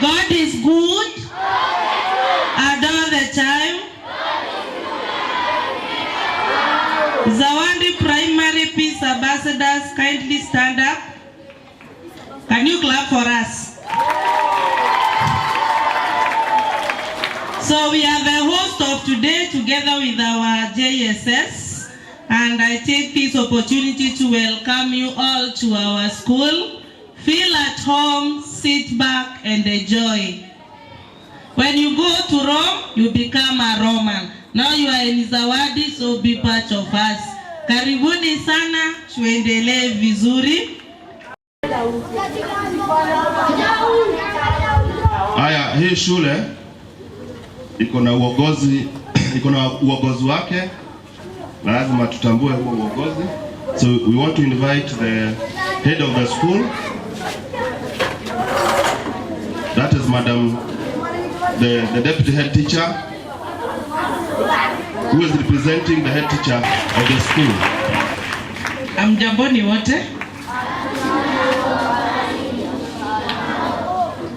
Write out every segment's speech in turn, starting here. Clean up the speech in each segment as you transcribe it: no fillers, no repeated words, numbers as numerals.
God is good and all the time. Zawadi Primary Peace Ambassadors, kindly stand up. Can you clap for us? So we are the host of today together with our JSS, and I take this opportunity to welcome you all to our school. Feel at home, sit back and enjoy. When you go to Rome, you become a Roman. Now you are in Zawadi, so be part of us. Karibuni sana, tuendelee vizuri. Haya, hii shule iko na uongozi wake, na lazima tutambue huo uongozi. So we want to invite the head of the school, that is Madam the deputy head teacher, who is representing the head teacher of the school. Amjamboni wote.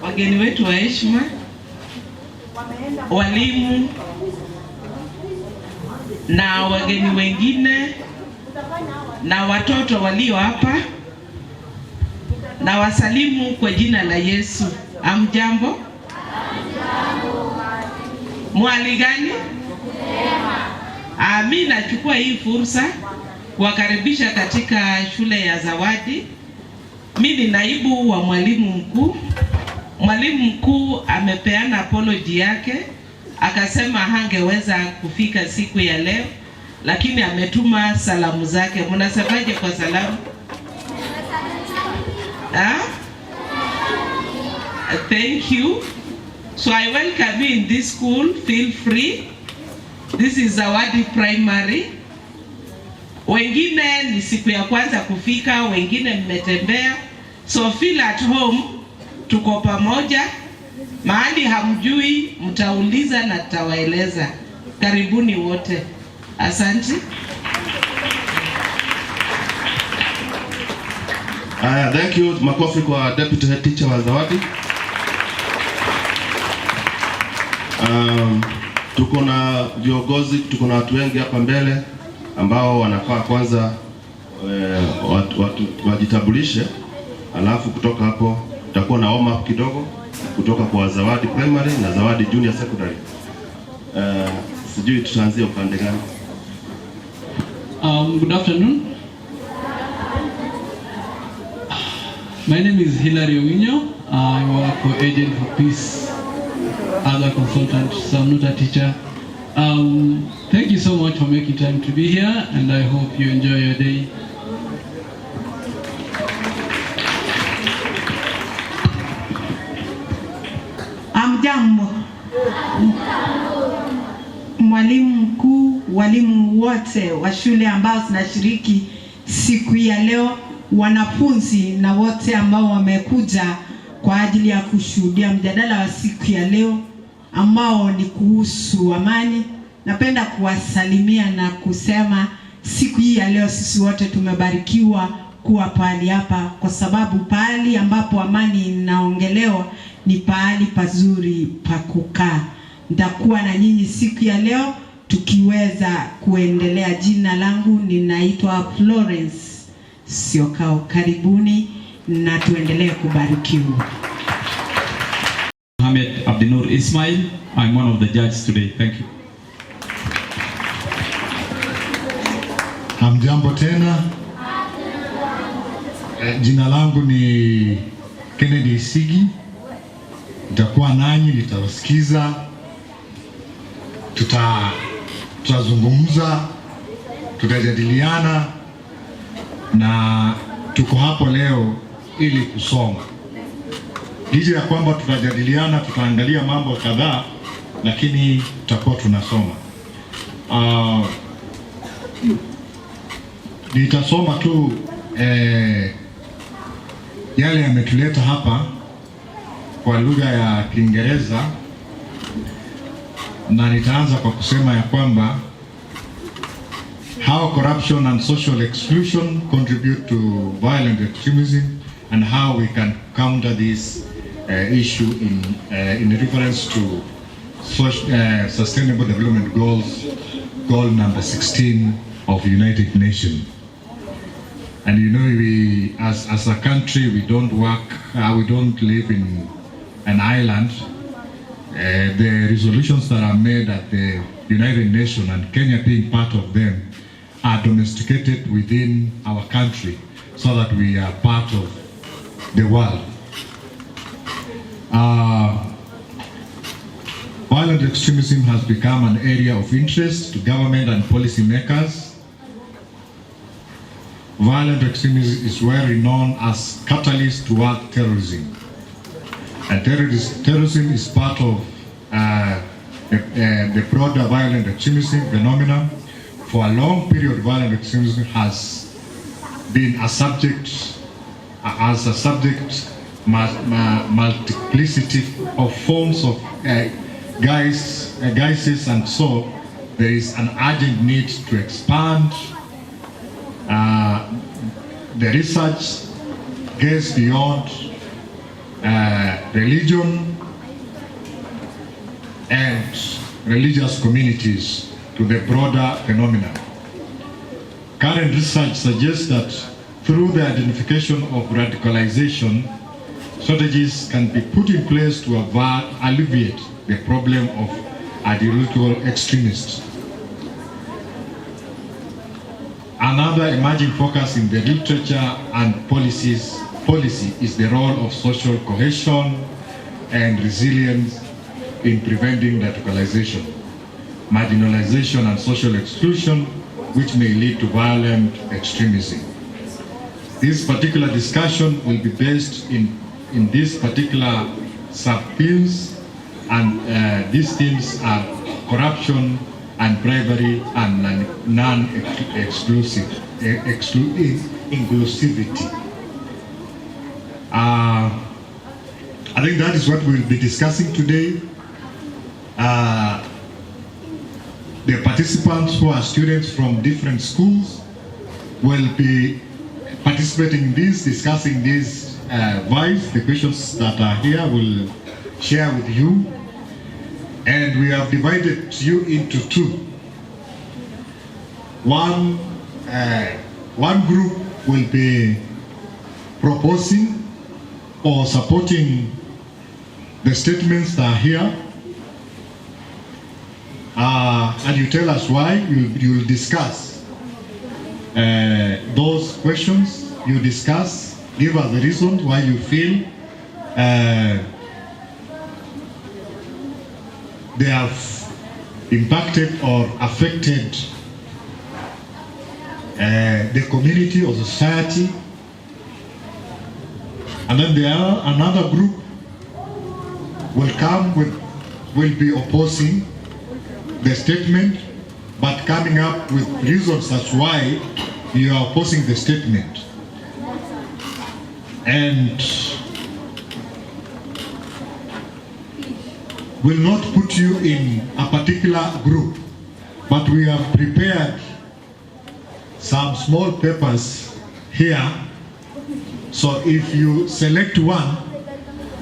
Wageni wetu wa heshima, walimu na wageni wengine na watoto walio hapa, na wasalimu kwa jina la Yesu. Amjambo? Mwali gani? Mimi nachukua hii fursa kuwakaribisha katika shule ya Zawadi. Mimi ni naibu wa mwalimu mkuu. Mwalimu mkuu amepeana apology yake, akasema hangeweza kufika siku ya leo, lakini ametuma salamu zake. Mnasemaje kwa salamu? Thank you. So I welcome you in this school. Feel free. This is Zawadi Primary. Wengine ni siku ya kwanza kufika, wengine mmetembea. So feel at home. Tuko pamoja. Mahali hamjui mtauliza na tutawaeleza. Karibuni wote. Asante. Thank you. Makofi kwa deputy head teacher wa Zawadi. Tuko na viongozi, tuko na watu wengi hapa mbele ambao wanafaa kwanza wajitambulishe, alafu kutoka hapo tutakuwa na warm up kidogo kutoka kwa Zawadi Primary na Zawadi Junior Secondary. Sijui tutaanzia upande gani? Good afternoon. My name is Hilary Owinyo. I work for Agent for Peace as a consultant, so I'm not a teacher. Thank you so much for making time to be here, and I hope you enjoy your day. Amjambo. Mwalimu mkuu, walimu wote wa shule ambao tunashiriki siku ya leo, wanafunzi na wote ambao wamekuja kwa ajili ya kushuhudia mjadala wa siku ya leo ambao ni kuhusu amani. Napenda kuwasalimia na kusema siku hii ya leo sisi wote tumebarikiwa kuwa pahali hapa, kwa sababu pahali ambapo amani inaongelewa ni pahali pazuri pa kukaa. Nitakuwa na nyinyi siku ya leo tukiweza kuendelea. Jina langu ninaitwa Florence Siokao. Karibuni na tuendelee kubarikiwa. Mohamed Abdinur Ismail. I'm one of the judges today. Thank you. Hamjambo tena. Jina langu ni Kennedy Sigi. Nitakuwa nanyi, nitawasikiza. Tutazungumza, tutajadiliana, na tuko hapo leo ili kusoma. Licha ya kwamba tutajadiliana, tutaangalia mambo kadhaa, lakini tutakuwa tunasoma. Nitasoma tu yale yametuleta hapa kwa lugha ya Kiingereza, na nitaanza kwa kusema ya kwamba how corruption and social exclusion contribute to violent extremism and how we can counter this issue in reference to Sustainable Development Goals, goal number 16 of the United Nations. And you know, we as a country, we don't live in an island. The resolutions that are made at the United Nations, and Kenya being part of them, are domesticated within our country so that we are part of the world. Violent extremism has become an area of interest to government and policy makers. Violent extremism is well known as catalyst toward terrorism. And terrorism is part of the broader violent extremism phenomenon. For a long period, violent extremism has been a subject multiplicity of forms of guises, and so there is an urgent need to expand the research goes beyond religion and religious communities to the broader phenomenon. Current research suggests that through the identification of radicalization, strategies can be put in place to alleviate the problem of ideological extremists. Another emerging focus in the literature and policy is the role of social cohesion and resilience in preventing radicalization, marginalization, and social exclusion, which may lead to violent extremism. This particular discussion will be based in these particular sub-themes, and these themes are corruption and bribery and inclusivity. I think that is what we'll be discussing today. The participants, who are students from different schools, will be participating in this, discussing these vibes. The questions that are here will share with you. And we have divided you into two. One group will be proposing or supporting the statements that are here. And you tell us why. You will discuss those questions. You discuss, give us the reasons why you feel they have impacted or affected the community or society. And then another group will be opposing the statement, but coming up with reasons as why you are opposing the statement. And will not put you in a particular group, but we have prepared some small papers here. So if you select one,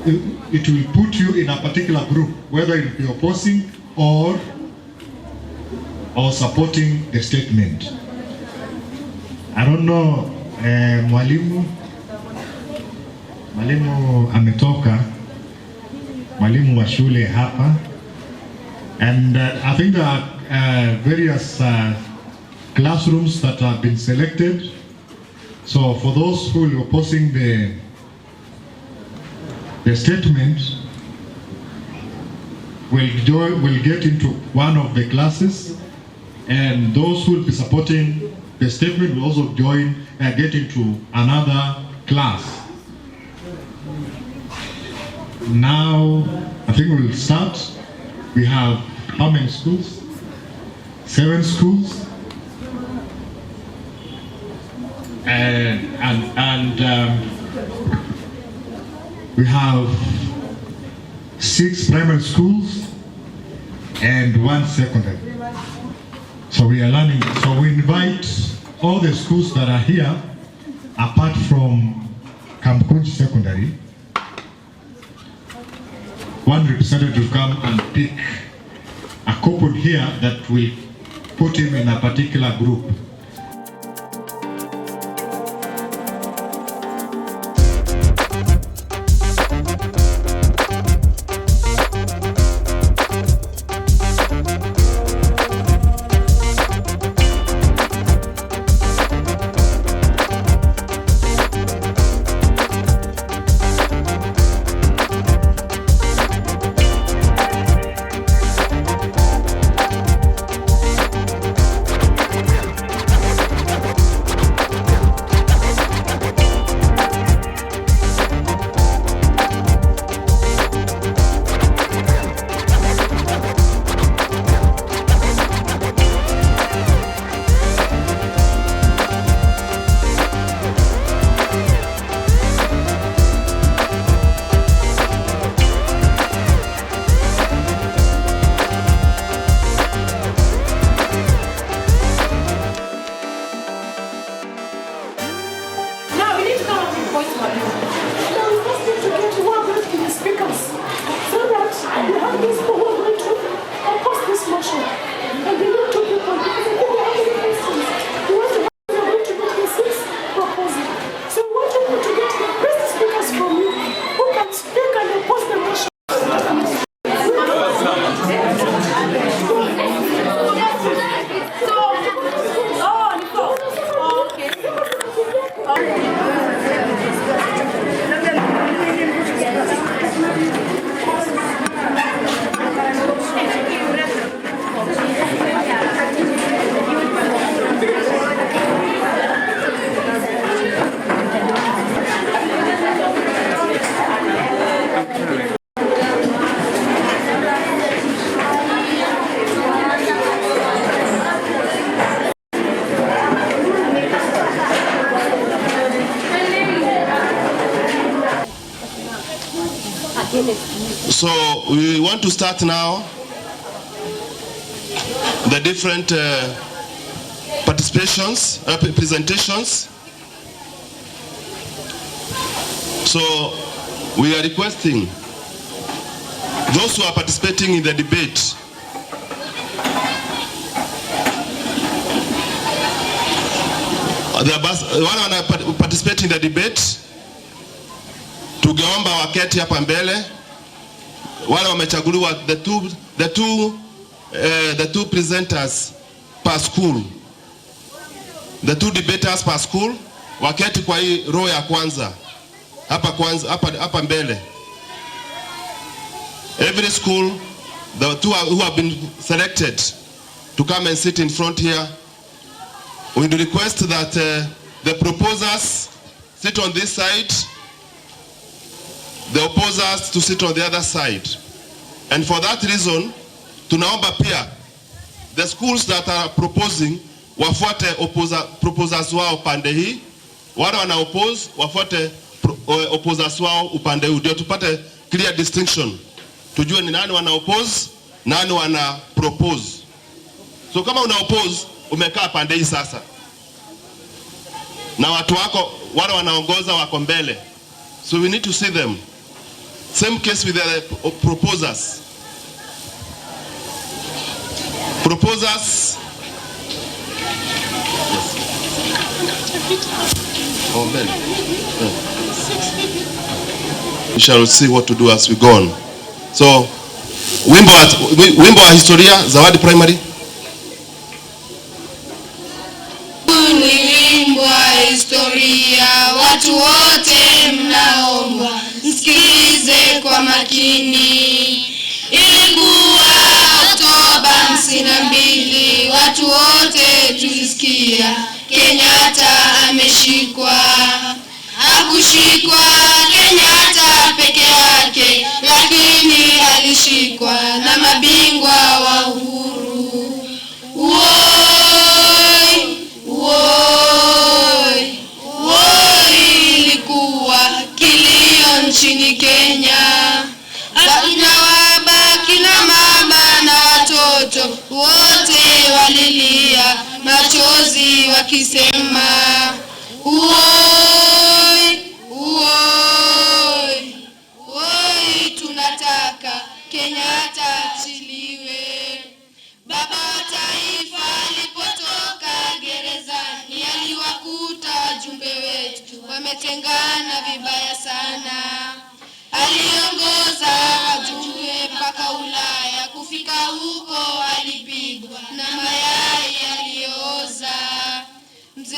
it will put you in a particular group, whether it will be opposing or supporting the statement. I don't know, mwalimu ametoka, mwalimu wa shule hapa, and I think there are various classrooms that have been selected. So for those who are opposing the statement, will get into one of the classes, and those who will be supporting the statement will also get into another class. Now, I think we'll start. We have how many schools? 7 schools. And we have 6 primary schools and 1 secondary. So we are learning. So we invite all the schools that are here, apart from Kamkunji Secondary, one representative come and pick a couple here that will put him in a particular group. So we want to start now the different presentations. So we are requesting those who are participating in the debate wale participate in the debate, tungeomba waketi hapa mbele. Wale wamechaguliwa the two presenters per school, the two debaters per school, waketi kwa hii row ya kwanza hapa mbele. Every school, the two who have been selected to come and sit in front here, we request that the proposers sit on this side, the opposers to sit on the other side. And for that reason, tunaomba pia the schools that are proposing wafuate proposers wao upande hii, wale wana oppose wafuate opposers wao upande huu, ndio tupate clear distinction, tujue ni nani wana oppose, nani wana propose. So kama una oppose, umekaa pande hii sasa, na watu wako wale wanaongoza wako mbele, so we need to see them. Same case with the proposers. Proposers. Oh, Ben. We shall see what to do as we go on. So, wimbo wa historia, Zawadi Primary. Wimbo wa historia, watu wote mnaomba msikilize kwa makini. Ilikuwa Oktoba 52, watu wote tulisikia Kenyatta ameshikwa. Hakushikwa Kenyatta peke yake, lakini alishikwa na mabingwa wa uhuru. Ilikuwa kilio nchini Kenya. Akina baba, kina mama na watoto wote walilia machozi wakisema tunataka Kenyatta achiliwe. Baba wa taifa alipotoka gerezani aliwakuta wajumbe wetu wametengana vibaya sana. Aliongoza wajumbe mpaka Ulaya, kufika huko alipigwa na mayai aliyooza. Mzee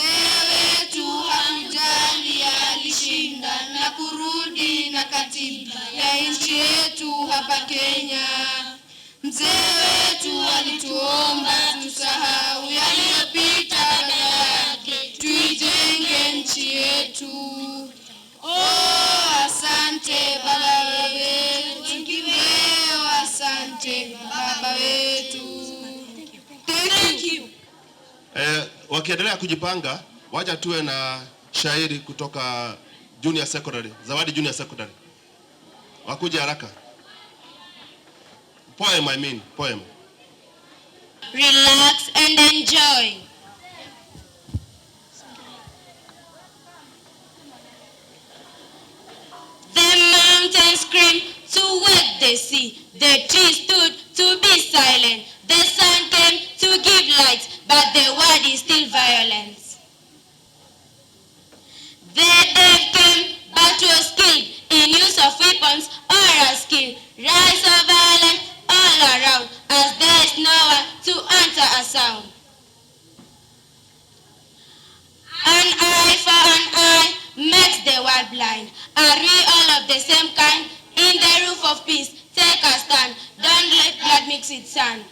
wetu hakujali, alishinda na kurudi na katiba ya nchi yetu hapa Kenya. Mzee wetu alituomba tusahau yaliyopita, badala yake tuijenge nchi yetu. Oh, asante baba wetu, kibeo, asante baba wetu. Thank you. Wakiendelea kujipanga, wacha tuwe na shairi kutoka junior secondary, Zawadi Junior Secondary. Wakuja haraka. Poem, I mean, poem. Relax and enjoy. The mountains screamed to wake the sea. The trees stood to be silent. The sun came to give light, but the world is still violence. The dev came, but was skilled in use of weapons or a skill. Rise of violence all around, as there is no one to answer a sound. An eye for an eye makes the world blind. Are we all of the same kind? In the roof of peace, take a stand. Don't let blood mix with sand.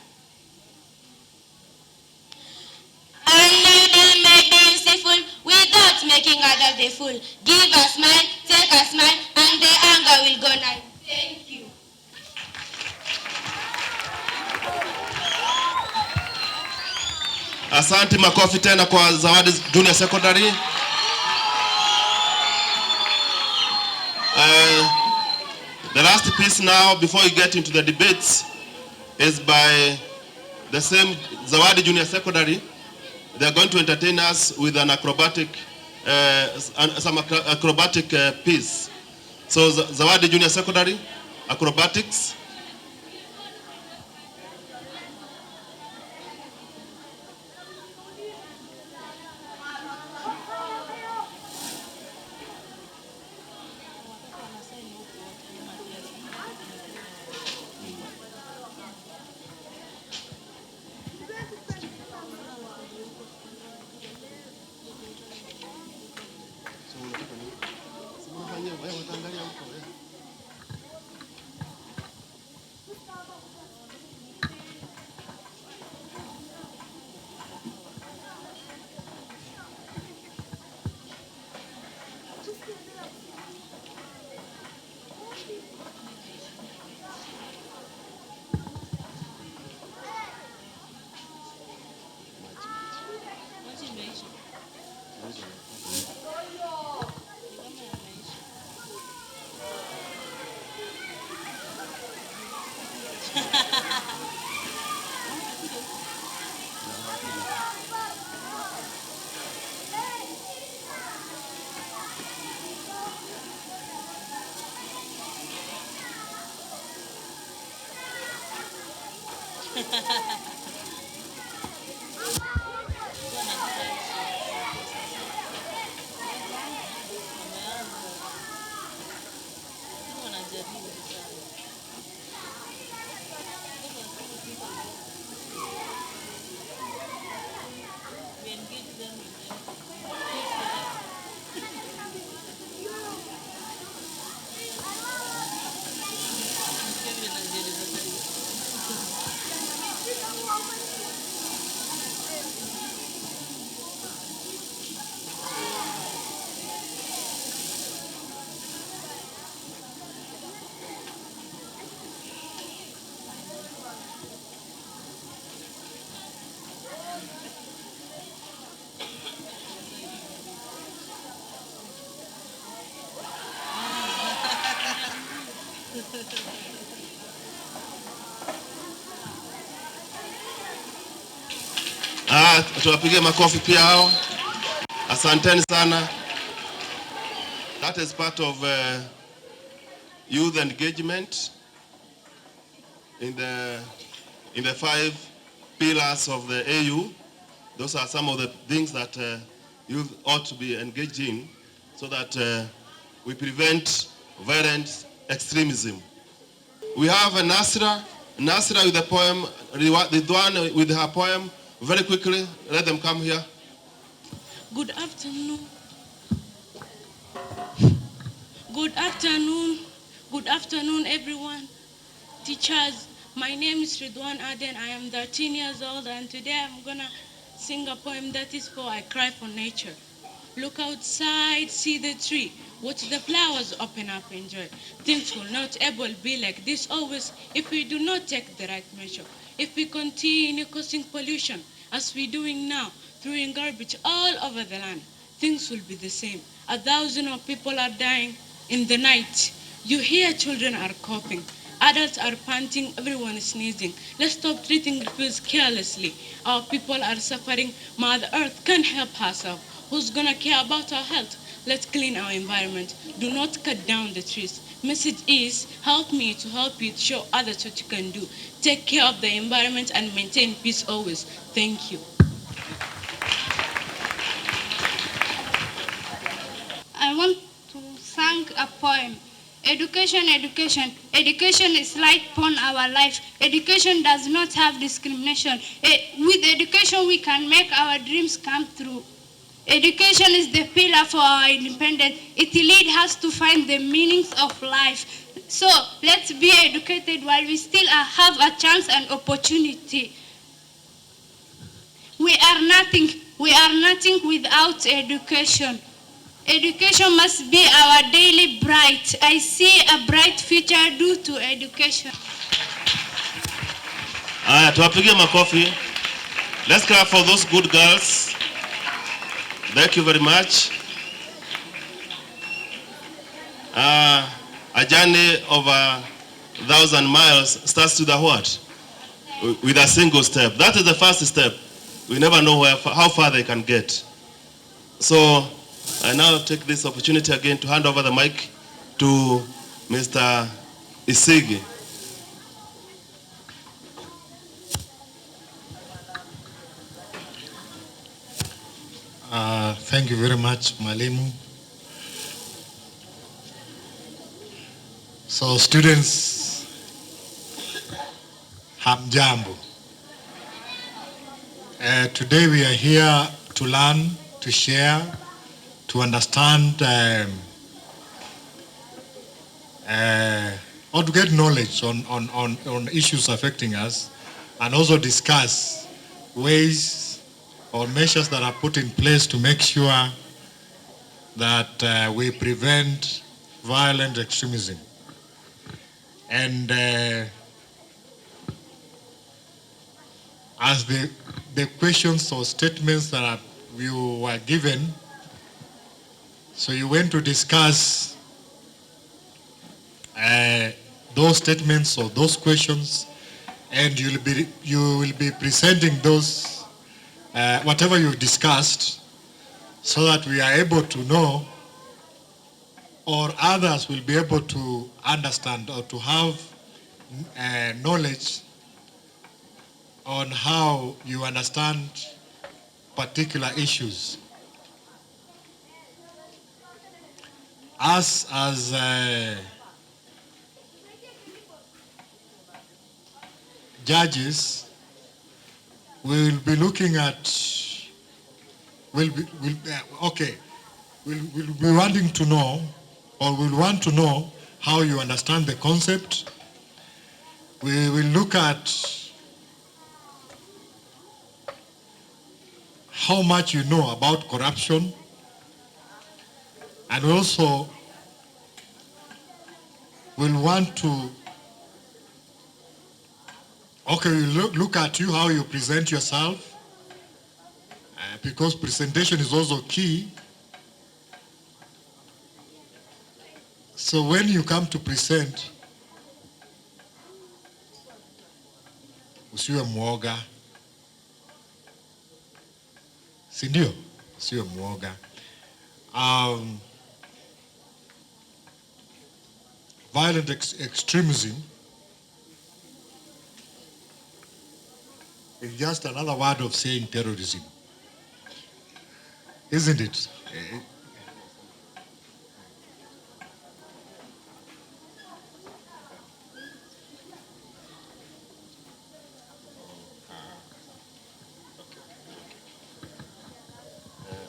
A needle may be useful without making others the fool. Give a smile, take a smile, and the anger will go night. Thank you. Asante, makofi tena kwa Zawadi Junior Secondary. The last piece now, before we get into the debates, is by the same Zawadi Junior Secondary. They are going to entertain us with an acrobatic, piece. So Zawadi Junior Secondary, acrobatics. Tuwapige makofi pia hao. Asanteni sana. That is part of youth engagement. in the 5 pillars of the AU. Those are some of the things that youth ought to be engaged in so that we prevent violent extremism. We have a Nasra with the poem, Ridwan with her poem. Very quickly, let them come here. Good afternoon. Good afternoon. Good afternoon, everyone. Teachers, my name is Ridwan Aden. I am 13 years old, and today I'm gonna sing a poem that is for I Cry for Nature. Look outside, see the tree. Watch the flowers open up, enjoy. Things will not able be like this always if we do not take the right measure. If we continue causing pollution as we're doing now, throwing garbage all over the land, things will be the same. 1,000 of people are dying in the night. You hear children are coughing. Adults are panting, everyone is sneezing. Let's stop treating refuse carelessly. Our people are suffering. Mother Earth can't help herself. Who's gonna care about our health? Let's clean our environment. Do not cut down the trees. Message is, help me to help you, show others what you can do. Take care of the environment and maintain peace always. Thank you. I want to sing a poem. Education, education. Education is light upon our life. Education does not have discrimination. With education, we can make our dreams come true. Education is the pillar for our independence. It leads us to find the meanings of life. So let's be educated while we still have a chance and opportunity. We are nothing without education. Education must be our daily bright. I see a bright future due to education. Tuwapigie makofi. Let's clap for those good girls. Thank you very much. A journey of 1,000 miles starts with a what? With a single step. That is the first step. We never know how far they can get. So I now take this opportunity again to hand over the mic to Mr. Isigi. Thank you very much, Mwalimu. So students, hamjambo. Today we are here to learn, to share, to understand, or to get knowledge on issues affecting us, and also discuss ways or measures that are put in place to make sure that we prevent violent extremism. And as the questions or statements that you were given, so you went to discuss those statements or those questions, and you will be presenting those whatever you've discussed, so that we are able to know, or others will be able to understand or to have knowledge on how you understand particular issues. Us as judges, we will be looking at, we'll be wanting to know, or we'll want to know how you understand the concept. We will look at how much you know about corruption, and also we'll want to we'll look at you, how you present yourself, because presentation is also key. So when you come to present, usiwe mwoga, si ndio? Usiwe mwoga. Violent extremism It's just another word of saying terrorism, isn't it?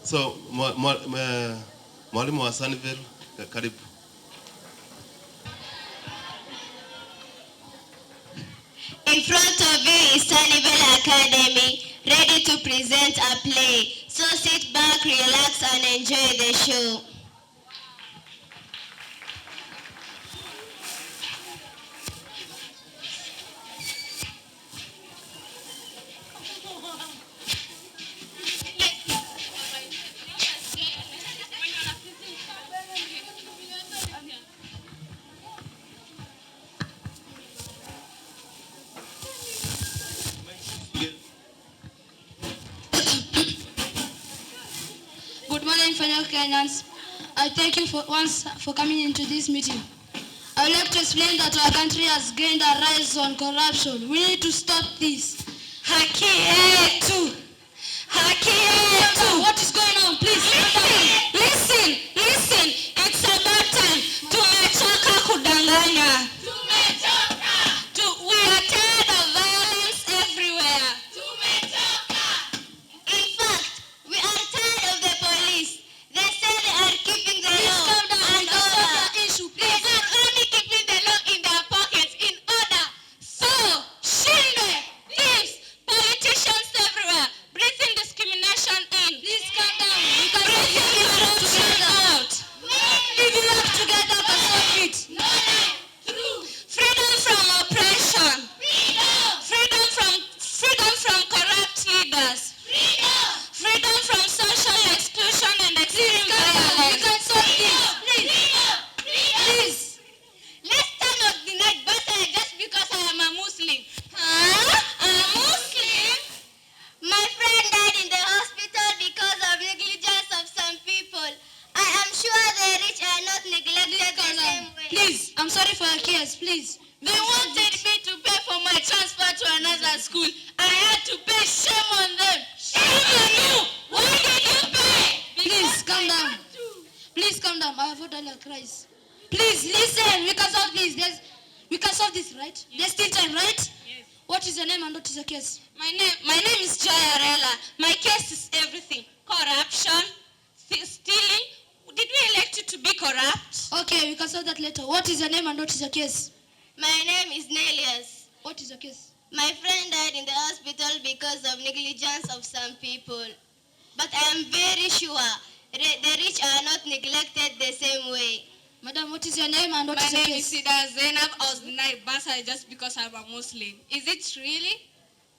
So mwalimu wa Sunnyvale, karibu. In front of you is Sunnyvale Academy, ready to present a play. So sit back, relax, and enjoy the show. Good morning, fellow Kenyans. I thank you once for coming into this meeting. I would like to explain that our country has gained a rise on corruption. We need to stop this. Haki yetu! Haki yetu! What is going on? Please, Listen! It's about time. Tumechoka kudanganya. We are tired of violence everywhere. In fact, we are tired of the police. They say they are keeping the law and order. They are only keeping the law in their pockets in order. So, shindwe, thieves, politicians everywhere, breathing discrimination in. please calm down. Breathing corruption out. If you work together, can solve it. Freedom from oppression. Freedom from corrupt leaders. Freedom from social exclusion and extreme You violence. can solve this. Please. Let's turn off the night birthday just because I am a Muslim. Huh? A Muslim? My friend died in the hospital because of negligence of some people. I am sure the rich are not neglected the same way. Please, I'm sorry for your case. Please. They wanted me to pay for my transfer to another school. I had to pay. Shame on them. Shame on you. Why did you pay? Please calm down. Please calm down. I have heard all your cries. Please listen. We can solve this. We can solve this, right? There's still time, right? Yes. What is your name and what is your case? My name is Joy Arella. My case is everything. Corruption, stealing. Did we elect you to be corrupt? Okay, we can solve that later. What is your name and what is your case? My name is Nelius. What is your case? My friend died in the hospital because of negligence of some people. But I am very sure the rich are not neglected the same way. Madam, what is your name and what My is your name case? is Sida Zainab. I was denied bursary just because I'm a Muslim. Is it really?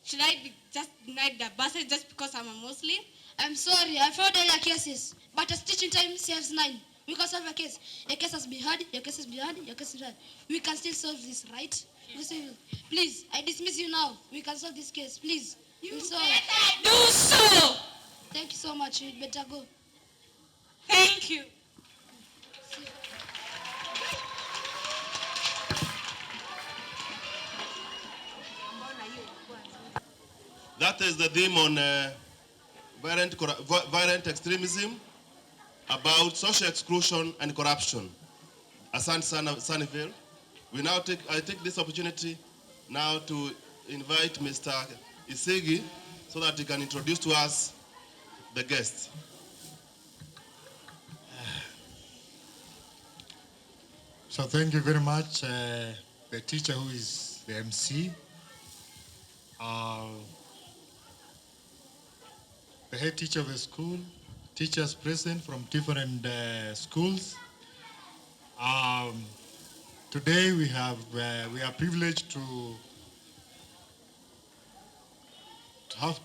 Should I be just denied the bursary just because I'm a Muslim? I'm sorry, I've heard all your cases, but as teaching time saves 9. We can solve your case. Your case has been heard, your case has been heard, your case is heard. We can still solve this, right? Please, I dismiss you now. We can solve this case, please. You We'll solve. better do so. Thank you so much. You'd better go. Thank you. That is the theme on violent extremism, about social exclusion and corruption. Asante sana Sunnyvale. I take this opportunity now to invite Mr. Isigi so that he can introduce to us the guests. So thank you very much, the teacher who is the MC, the head teacher of the school, teachers present from different schools. Today we are privileged to have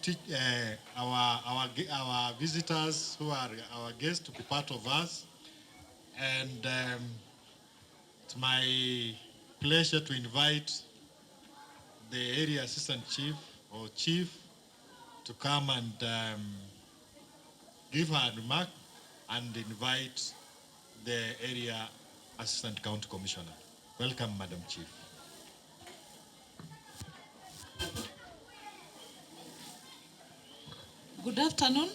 our visitors who are our guests to be part of us, and it's my pleasure to invite the area assistant chief or chief to come and give her a remark and invite the area assistant county commissioner. Welcome, Madam Chief. Good afternoon.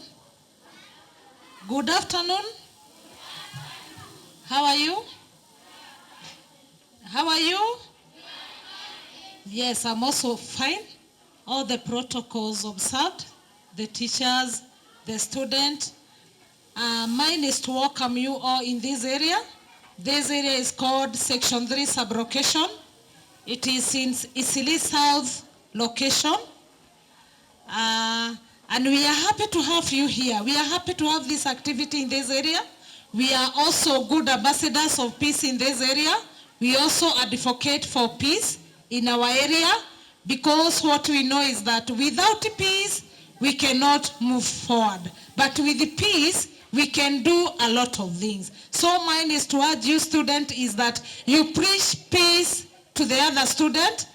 Good afternoon. How are you? How are you? Yes, I'm also fine. All the protocols observed, the teachers, the students. Mine is to welcome you all in this area. This area is called Section 3 Sublocation. It is in Isili South location. And we are happy to have you here. We are happy to have this activity in this area. We are also good ambassadors of peace in this area. We also advocate for peace in our area, because what we know is that without peace, we cannot move forward. But with peace, we can do a lot of things. So mine is to urge you student is that you preach peace to the other student,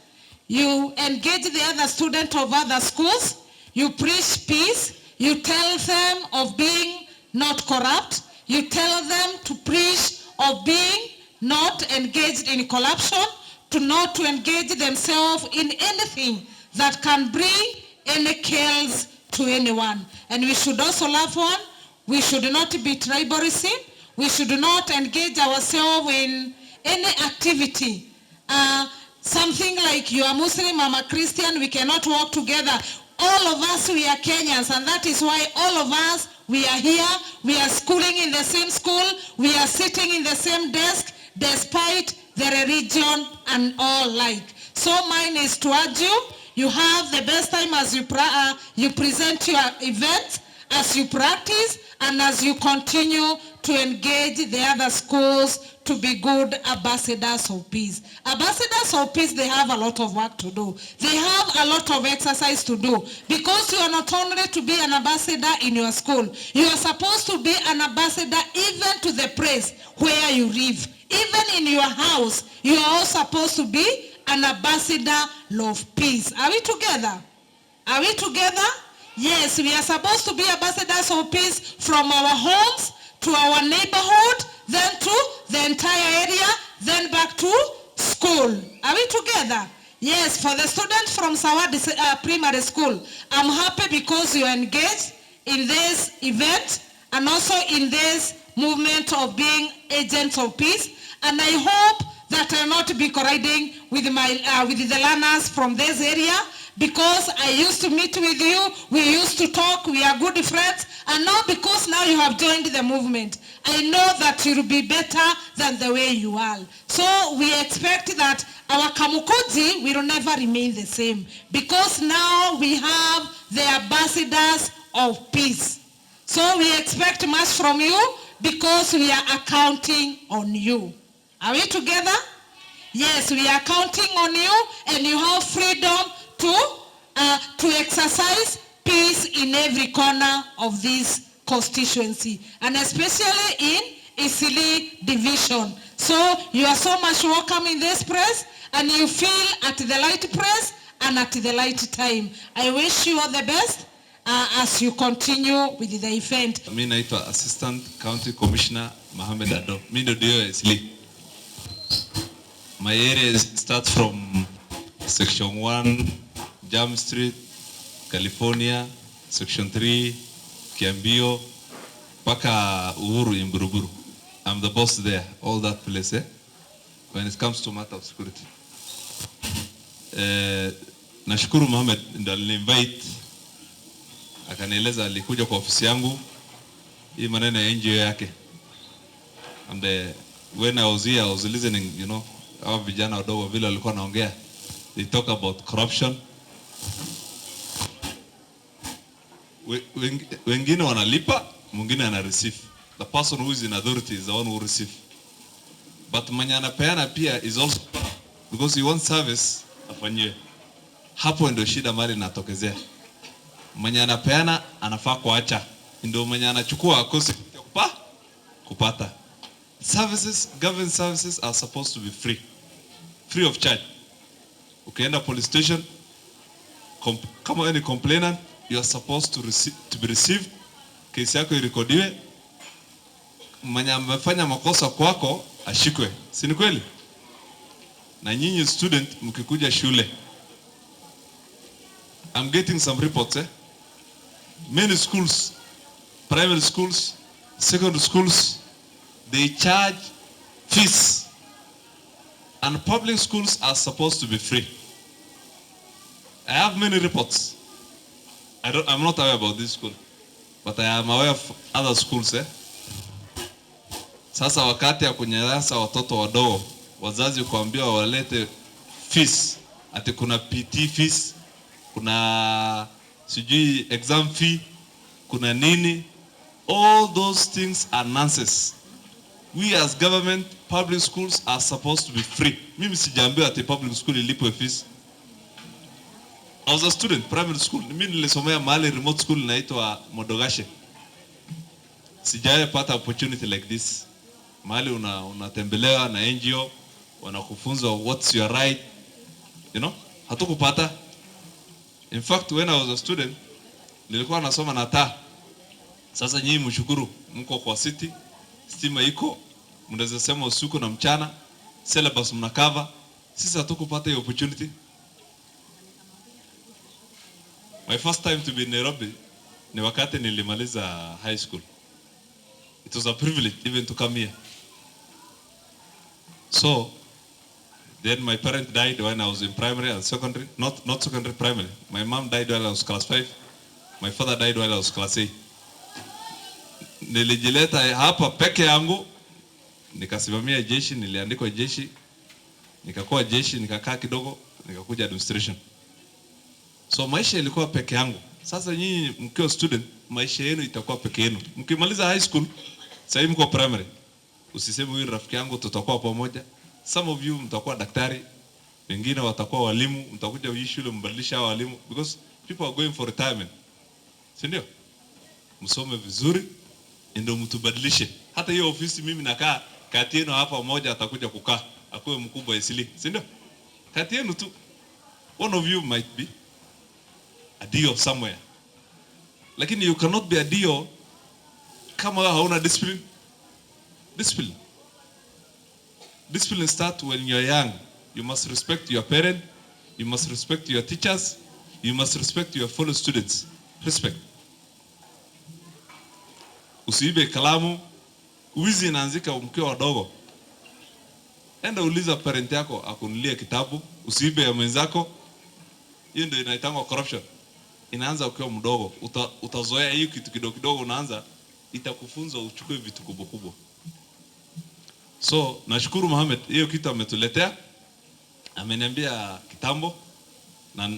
you engage the other student of other schools, you preach peace, you tell them of being not corrupt, you tell them to preach of being not engaged in corruption, to not to engage themselves in anything that can bring any chaos to anyone. And we should also love one. We should not be tribalism. We should not engage ourselves in any activity. Something like you are Muslim, I'm a Christian, we cannot work together. All of us, we are Kenyans, and that is why all of us, we are here, we are schooling in the same school, we are sitting in the same desk, despite the religion and all like. So mine is to urge you, you have the best time as you present your events, as you practice, and as you continue to engage the other schools to be good ambassadors of peace. Ambassadors of peace, they have a lot of work to do. They have a lot of exercise to do, because you are not only to be an ambassador in your school, you are supposed to be an ambassador even to the place where you live. Even in your house, you are all supposed to be an ambassador of peace. Are we together? Are we together? Yes, we are supposed to be ambassadors of peace from our homes to our neighborhood, then to the entire area, then back to school. Are we together? Yes, for the students from Sawadi Primary School, I'm happy because you are engaged in this event and also in this movement of being agents of peace. And I hope that I will not be colliding with the learners from this area, because I used to meet with you, we used to talk, we are good friends, and now because now you have joined the movement, I know that you will be better than the way you are. So we expect that our Kamukoji will never remain the same, because now we have the ambassadors of peace. So we expect much from you, because we are accounting on you. Are we together? Yes, we are counting on you, and you have freedom to exercise peace in every corner of this constituency, and especially in Isili division. So you are so much welcome in this press, and you feel at the right place and at the right time. I wish you all the best as you continue with the event. Mimi naitwa Assistant County Commissioner Mohamed Ado. Mimi ndio Isili. My area starts from Section 1, Jam Street, California, Section 3, Kiambio, Paka Uhuru in Buruburu. I'm the boss there, all that place, when it comes to matter of security. Nashukuru Mohamed ndo aliniinvite, akanieleza alikuja kwa ofisi yangu hii maneno ya NGO yake. And when I was here, I was listening, you know, hawa vijana wadogo vile walikuwa naongea. They talk about corruption. Wengine wanalipa, mwingine ana receive. The person who is in authority is the one who receive. But mwenye anapeana pia is also, because he wants service afanywe. Hapo ndio shida mali inatokezea. Mwenye anapeana anafaa kuacha. Ndio mwenye anachukua akosi kupata. Services, government services are supposed to be free of charge. Ukienda police station, kama any complainant, you are supposed to be received. Kesi yako irekodiwe. Mwenye amefanya makosa kwako ashikwe. Si ni kweli? Na nyinyi student mkikuja shule, I'm getting some reports Many schools, primary schools, secondary schools, they charge fees. And public schools are supposed to be free. I have many reports. I'm not aware about this school, but I am aware of other schools. Sasa wakati ya kunyanyasa watoto wadogo, wazazi kuambiwa walete fees, ati kuna PT fees, kuna sijui exam fee, kuna nini. All those things are nonsense. We as government, public schools are supposed to be free. Mimi sijaambiwa ati public school ilipwe fees. I was a student, primary school. Mimi nilisomea mahali remote school inaitwa Modogashe. Sijawahi pata opportunity like this. Mahali unatembelewa na NGO, wanakufunza what's your right. You know? Hatukupata. In fact, when I was a student, nilikuwa nasoma na taa. Sasa nyinyi mshukuru, mko kwa city, stima iko, mnaweza sema usiku na mchana, syllabus mnakava. Sisi hatukupata hiyo opportunity. My first time to be in Nairobi ni wakati nilimaliza high school. It was a privilege even to come here. So, then my parent died when I was in primary and secondary, not secondary, primary. My mom died while I was class 5. My father died while I was class 8. Nilijileta hapa peke yangu, nikasimamia jeshi, niliandikwa jeshi, nikakuwa jeshi, nikakaa kidogo, nikakuja administration. So maisha ilikuwa peke yangu. Sasa nyinyi mkiwa student, maisha yenu itakuwa peke yenu. Mkimaliza high school, sasa mko primary. Usiseme huyu rafiki yangu tutakuwa pamoja. Some of you mtakuwa daktari, wengine watakuwa walimu, mtakuja hii shule mbadilisha walimu because people are going for retirement. Si ndio? Msome vizuri ndio mtubadilishe. Hata hiyo ofisi mimi nakaa kati yenu hapa, mmoja atakuja kukaa akuwe mkubwa isili. Si ndio? Kati yenu tu. One of you might be a dio somewhere. Lakini you cannot be a dio kama hauna discipline. Discipline starts when you're young. You must respect your parent, you must respect your teachers, you must respect your fellow students. Respect. Usiibe kalamu, wizi inaanzika mkiwa wadogo. Enda uliza parent yako akunulie kitabu, usiibe ya mwenzako. Hiyo ndio inaitangwa corruption. Inaanza ukiwa mdogo. Utazoea hiyo kitu kidogo kidogo unaanza, itakufunza uchukue vitu kubwa kubwa. So, nashukuru Mohamed, hiyo kitu ametuletea. Ameniambia kitambo na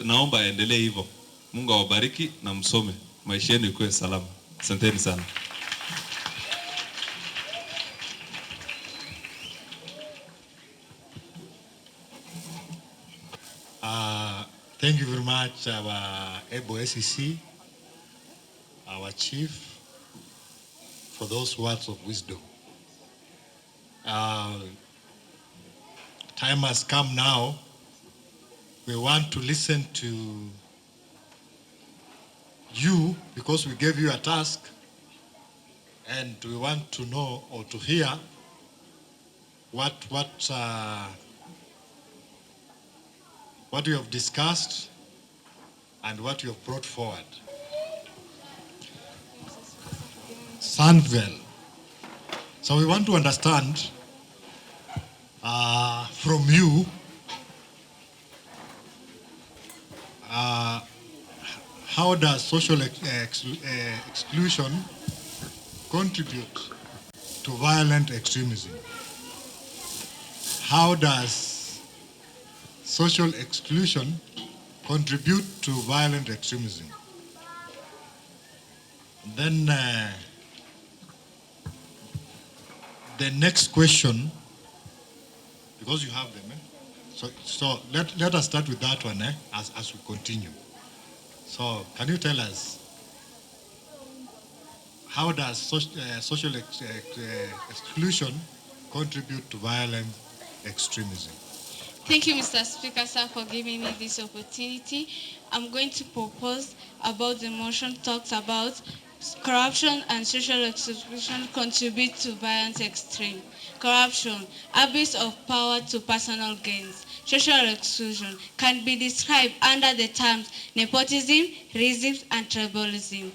naomba aendelee hivyo. Mungu awabariki na msome. Maisha yenu ikuwe salama. Asanteni sana. Thank you very much, our able SEC, our chief, for those words of wisdom. Time has come now. We want to listen to you because we gave you a task, and we want to know or to hear what you have discussed and what you have brought forward. Sandville. So we want to understand from you how does social exclusion contribute to violent extremism? How does social exclusion contribute to violent extremism? Then the next question, because you have them, so let us start with that one as we continue. So can you tell us how does social exclusion contribute to violent extremism? Thank you, Mr. Speaker, sir, for giving me this opportunity. I'm going to propose about the motion talks about corruption and social exclusion contribute to violent extreme. Corruption, abuse of power to personal gains. social exclusion can be described under the terms nepotism, racism, and tribalism.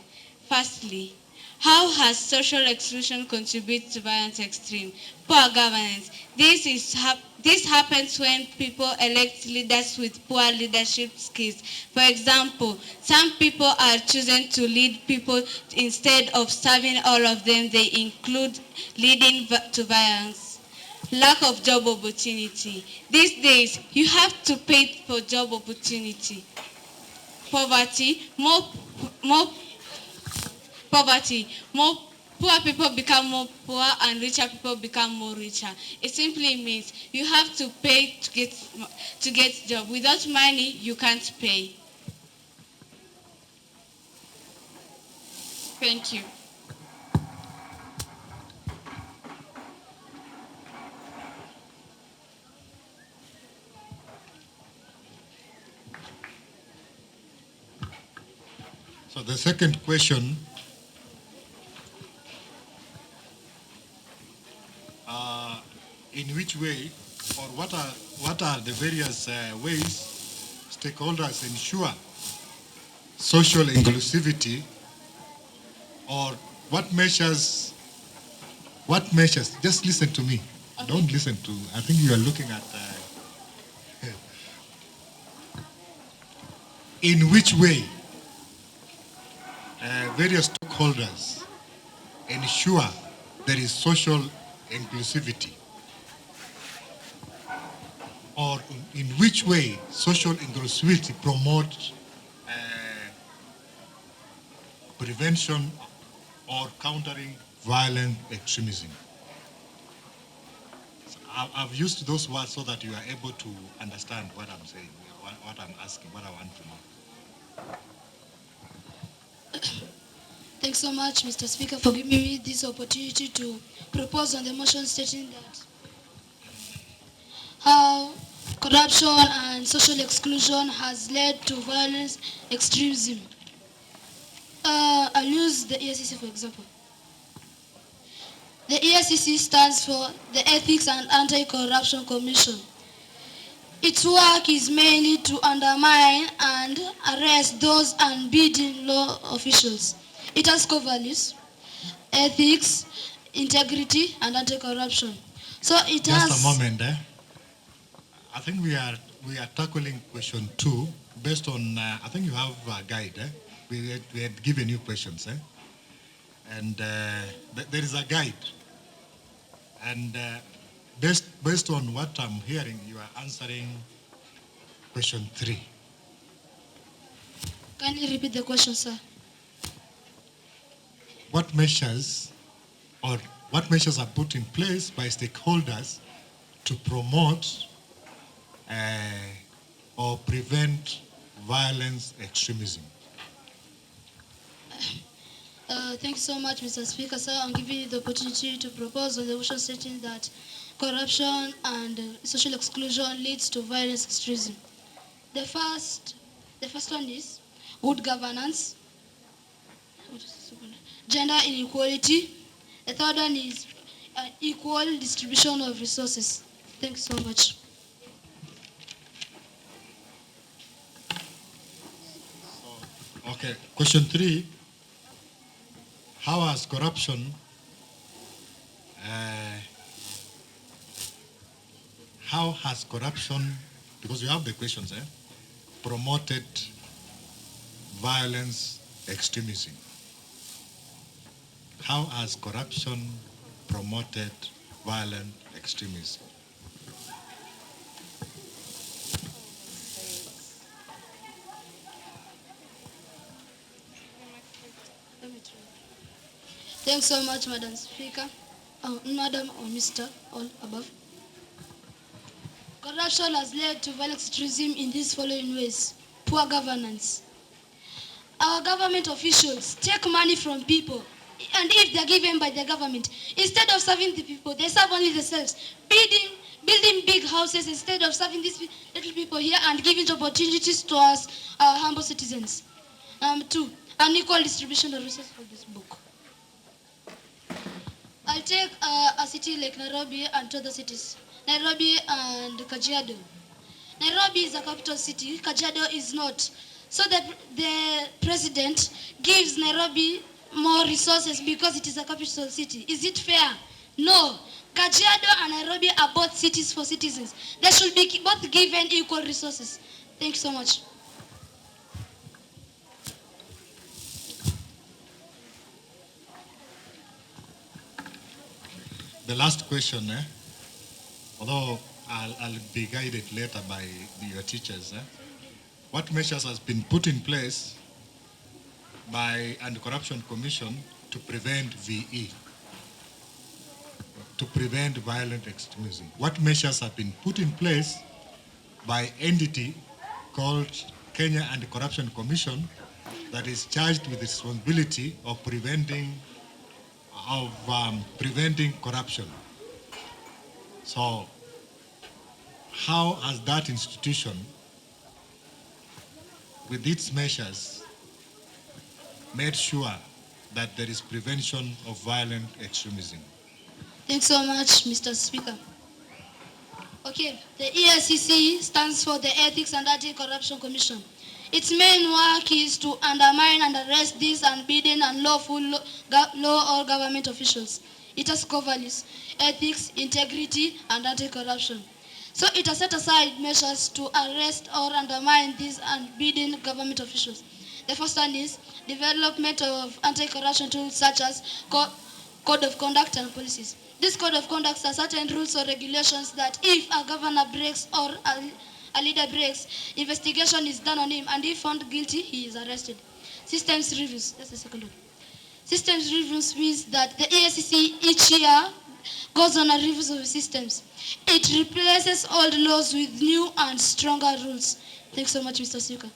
Firstly, how has social exclusion contributed to violent extreme? Poor governance. This happens when people elect leaders with poor leadership skills. For example, some people are choosing to lead people instead of serving all of them. They include leading to violence. Lack of job opportunity. These days, you have to pay for job opportunity. Poverty. More poverty. More poor people become more poor and richer people become more richer. It simply means you have to pay to get job. Without money, you can't pay. Thank you. So the second question, in which way or what are the various ways stakeholders ensure social inclusivity, or what measures, just listen to me. Okay. Don't listen to, I think you are looking at, in which way various stakeholders ensure there is social inclusivity, or in which way social inclusivity promotes prevention or countering violent extremism. So I've used those words so that you are able to understand what I'm saying, what I'm asking, what I want to know. Thanks so much, Mr. Speaker, for giving me this opportunity to propose on the motion stating that how corruption and social exclusion has led to violence extremism. I'll use the ESCC for example. The ESCC stands for the Ethics and Anti-Corruption Commission. Its work is mainly to undermine and arrest those unbidden law officials. It has core values: ethics, integrity, and anti-corruption. So it has... Just a moment, I think we are tackling question 2 based on, I think you have a guide. We had given you questions. And there is a guide. And based on what I'm hearing, you are answering question 3. Kindly repeat the question, sir. What measures are put in place by stakeholders to promote or prevent violence extremism? Thank you so much, Mr. Speaker. Sir, I'm giving you the opportunity to propose a resolution stating that corruption and social exclusion leads to violence extremism. The first one is good governance, gender inequality. The third one is equal distribution of resources. Thanks so much. Okay, question 3. How has corruption because you have the questions, promoted violence extremism? How has corruption promoted violent extremism? Thanks so much, Madam Speaker. Madam or Mr. all above. Corruption has led to violent extremism in these following ways. Poor governance. Our government officials take money from people, and if they're given by the government, instead of serving the people, they serve only themselves, building big houses instead of serving these little people here and giving opportunities to us, humble citizens. 2, unequal distribution of resources for this book. I'll take a city like Nairobi and other cities. Nairobi and Kajiado. Nairobi is a capital city, Kajiado is not. So the president gives Nairobi more resources because it is a capital city. Is it fair? No. Kajiado and Nairobi are both cities for citizens. They should be both given equal resources. Thank you so much. The last question, although I'll be guided later by your teachers. What measures has been put in place by Anti-Corruption Commission to prevent VE, to prevent violent extremism? What measures have been put in place by entity called Kenya Anti-Corruption Commission that is charged with the responsibility of preventing corruption? So how has that institution, with its measures, made sure that there is prevention of violent extremism? Thanks so much, Mr. Speaker. Okay, the EACC stands for the Ethics and Anti-Corruption Commission. Its main work is to undermine and arrest these unbidden and lawful law or government officials. It has core values: ethics, integrity, and anti-corruption. So it has set aside measures to arrest or undermine these unbidden government officials. The first one is development of anti-corruption tools such as code of conduct and policies. This code of conduct are certain rules or regulations that if a governor breaks or a leader breaks, investigation is done on him, and if found guilty, he is arrested. Systems reviews, that's the second one. Systems reviews means that the EACC each year goes on a review of systems. It replaces old laws with new and stronger rules. Thanks so much, Mr. Speaker.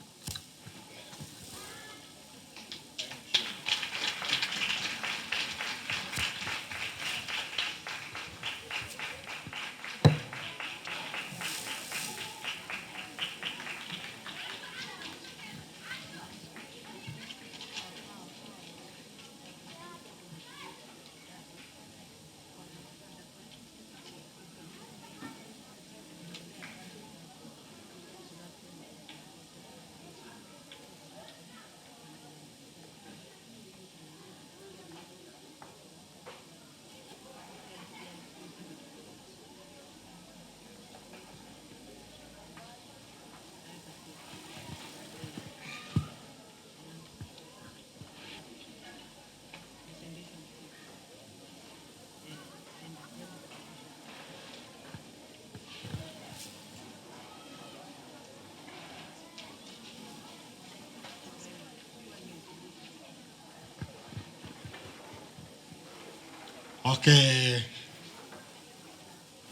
Okay,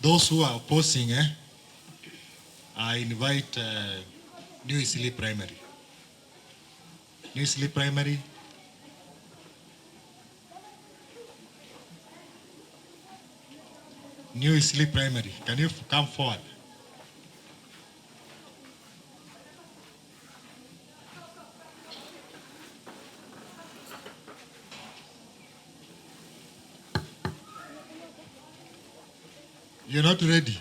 those who are opposing, I invite New Eastleigh Primary. New Eastleigh Primary. New Eastleigh Primary, can you come forward? You're not ready.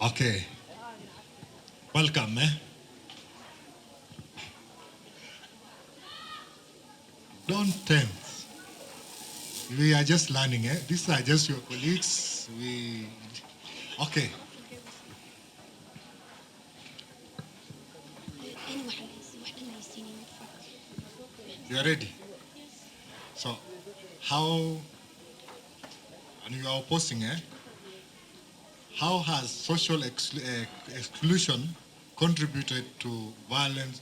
Okay. Welcome, Don't tense. We are just learning, These are just your colleagues. Okay. You are ready? So, and you are opposing, how has social exclusion contributed to violent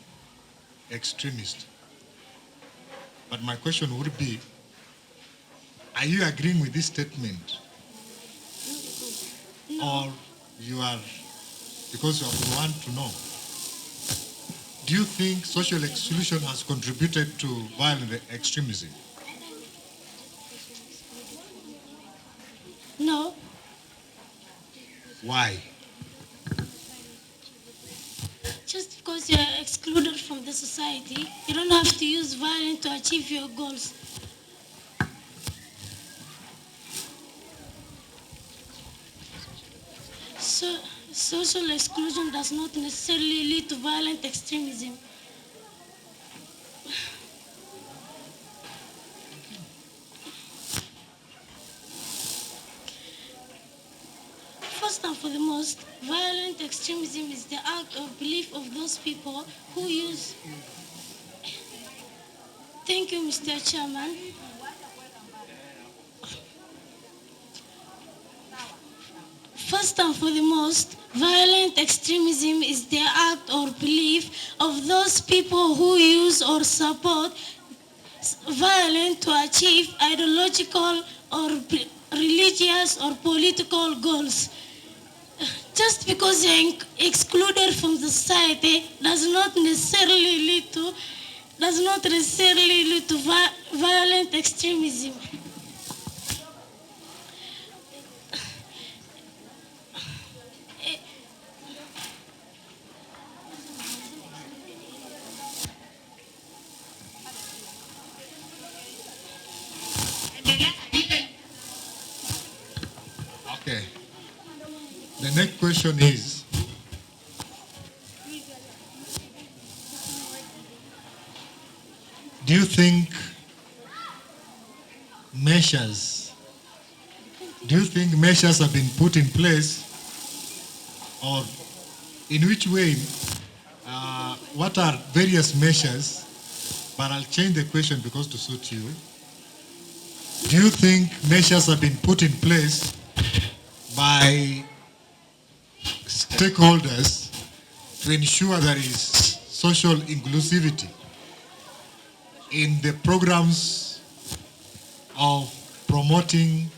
extremists? But my question would be, are you agreeing with this statement? Or you are, because you want to know, do you think social exclusion has contributed to violent extremism? No. Why? Just because you are excluded from the society, you don't have to use violence to achieve your goals. So, social exclusion does not necessarily lead to violent extremism. First and foremost, violent extremism is the act or belief of those people who use... Thank you, Mr. Chairman. First and foremost, violent extremism is the act or belief of those people who use or support violence to achieve ideological or religious or political goals. Just because you're excluded from the society does not necessarily lead to violent extremism. Okay. The next question is, do you think measures have been put in place, or in which way, what are various measures, but I'll change the question because to suit you. Do you think measures have been put in place by stakeholders to ensure there is social inclusivity in the programs of promoting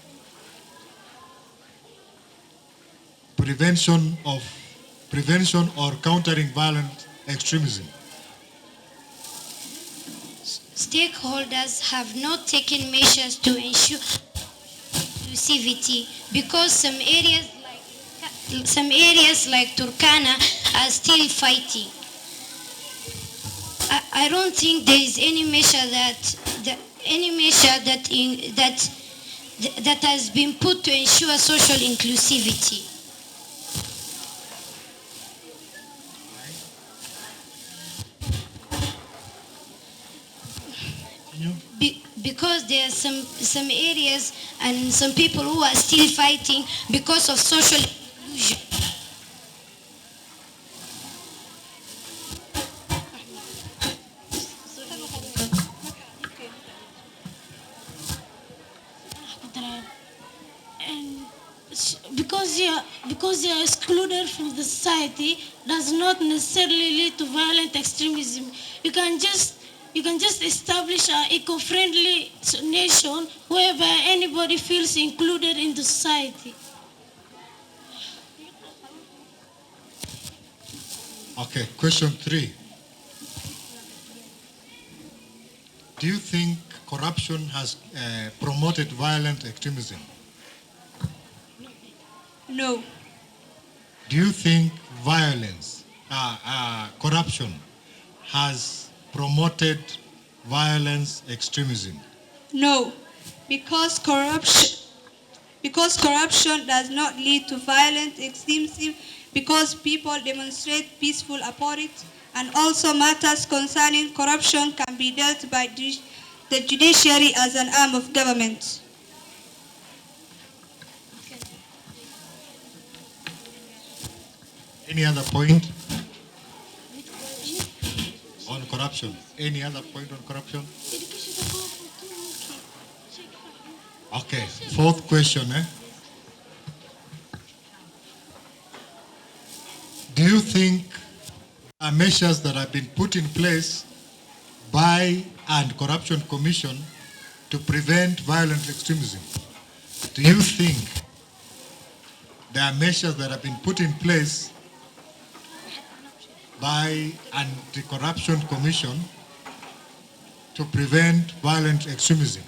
prevention or countering violent extremism? Stakeholders have not taken measures to ensure inclusivity because some areas like Turkana are still fighting. I don't think there is any measure that has been put to ensure social inclusivity. Because there are some areas and some people who are still fighting because of social inclusion. And because you are excluded from the society does not necessarily lead to violent extremism. You can just establish an eco-friendly nation whereby anybody feels included in the society. Okay, question 3. Do you think corruption has promoted violent extremism? No. Do you think corruption has promoted violence extremism? No, because corruption does not lead to violent extremism because people demonstrate peaceful about it, and also matters concerning corruption can be dealt by the judiciary as an arm of government. Any other point on corruption? Any other point on corruption? Okay, fourth question. you think measures that have been put in place by and Corruption Commission to prevent violent extremism? Do you think there are measures that have been put in place by Anti-Corruption Commission to prevent violent extremism?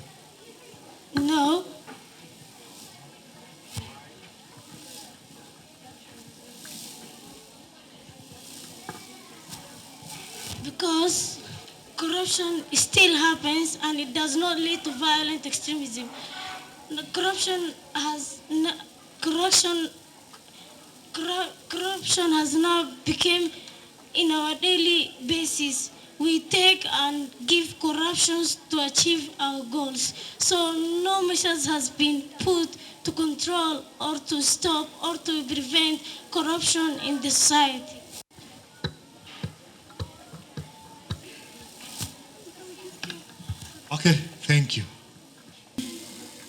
No. Because corruption still happens and it does not lead to violent extremism. Corruption has now become in our daily basis. We take and give corruptions to achieve our goals. So no measures has been put to control or to stop or to prevent corruption in the society. Okay, thank you.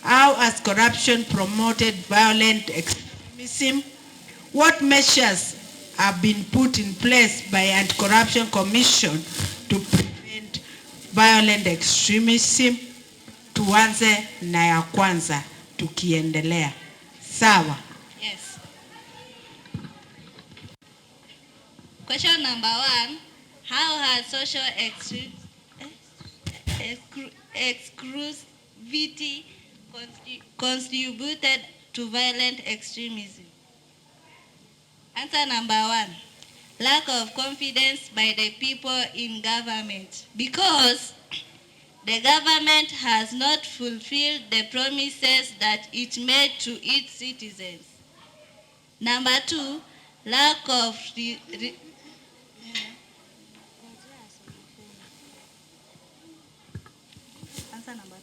How has corruption promoted violent extremism? What measures have been put in place by Anti-Corruption Commission to prevent violent extremism? Tuanze na ya kwanza tukiendelea. Sawa? Yes. Question number 1. How has social exclusivity contributed to violent extremism? Answer number 1. Lack of confidence by the people in government, because the government has not fulfilled the promises that it made to its citizens. Number 2, lack of Answer number 2.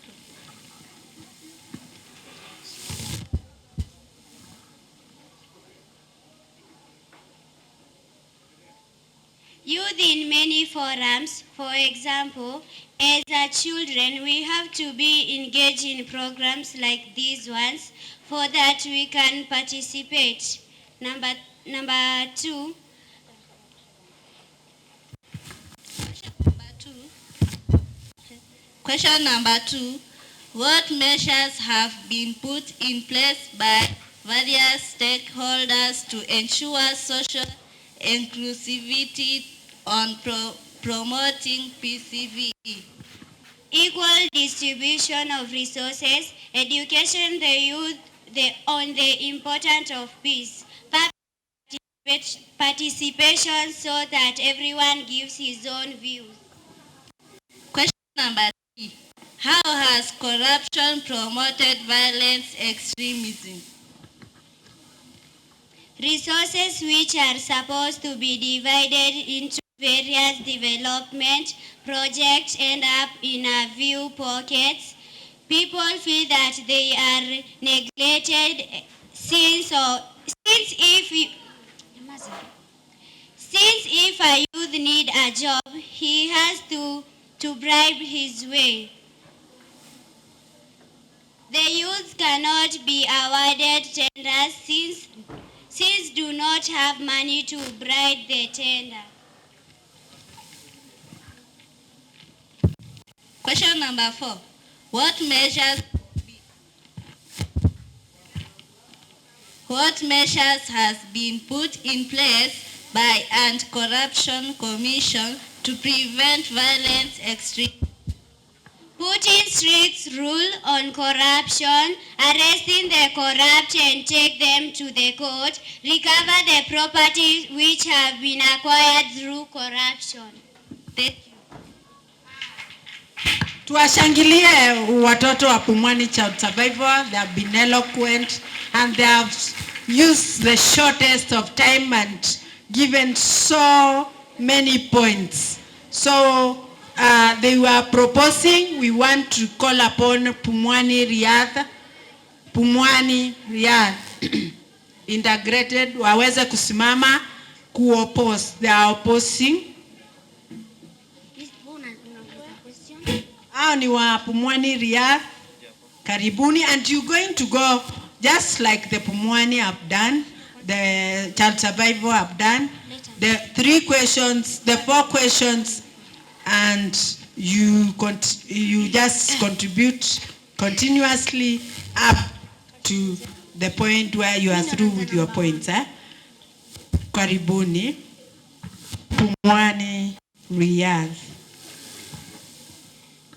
Youth in many forums, for example, as our children, we have to be engaged in programs like these ones for that we can participate. Number 2. Question number 2. What measures have been put in place by various stakeholders to ensure social inclusivity on promoting PCVE? Equal distribution of resources, education the youth on the importance of peace, participation so that everyone gives his own views. Question number 3. How has corruption promoted violent extremism? Resources which are supposed to be divided into various development projects end up in a few pockets. People feel that they are neglected since if a youth need a job, he has to bribe his way. The youth cannot be awarded tenders since do not have money to bribe the tender. Question number 4. What measures has been put in place by Anti-Corruption Commission to prevent violent extremism? Putting strict rule on corruption, arresting the corrupt and take them to the court, recover the property which have been acquired through corruption. Thank you. Tuwashangilie watoto wa Pumwani Child Survivor. They have been eloquent and they have used the shortest of time and given so many points. So they were proposing, we want to call upon Pumwani Riyadh integrated waweze kusimama kuoppose. They are opposing. Hao ni wa Pumwani Riyadh. Karibuni, and you're going to go just like the Pumwani have done, the Child Survivor have done. the 3 questions, the 4 questions, and you just contribute continuously up to the point where you are through with your points. Karibuni. Pumwani Riyadh.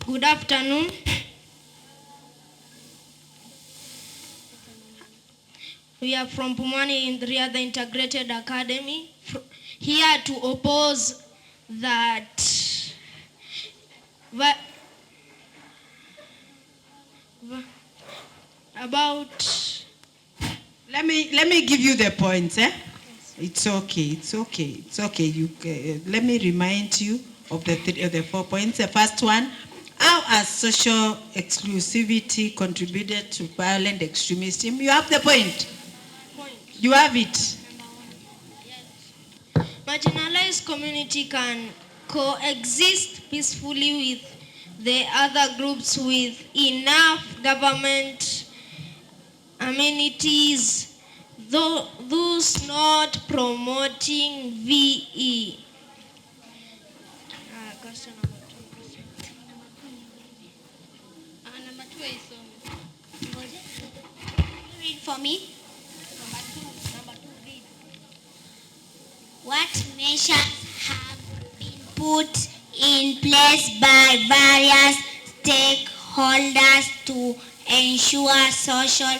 Good afternoon. We are from Pumwani in Riyadh Integrated Academy, here to oppose that about. Let me give you the points. It's okay. You let me remind you of the 4 points. The first one: how has social exclusivity contributed to violent extremism? You have the point. You have it. Marginalized community can coexist peacefully with the other groups with enough government amenities, those not promoting VE. Question number 2. Number 2 is read for me. Number 2, read. What measures have been put in place by various stakeholders to ensure social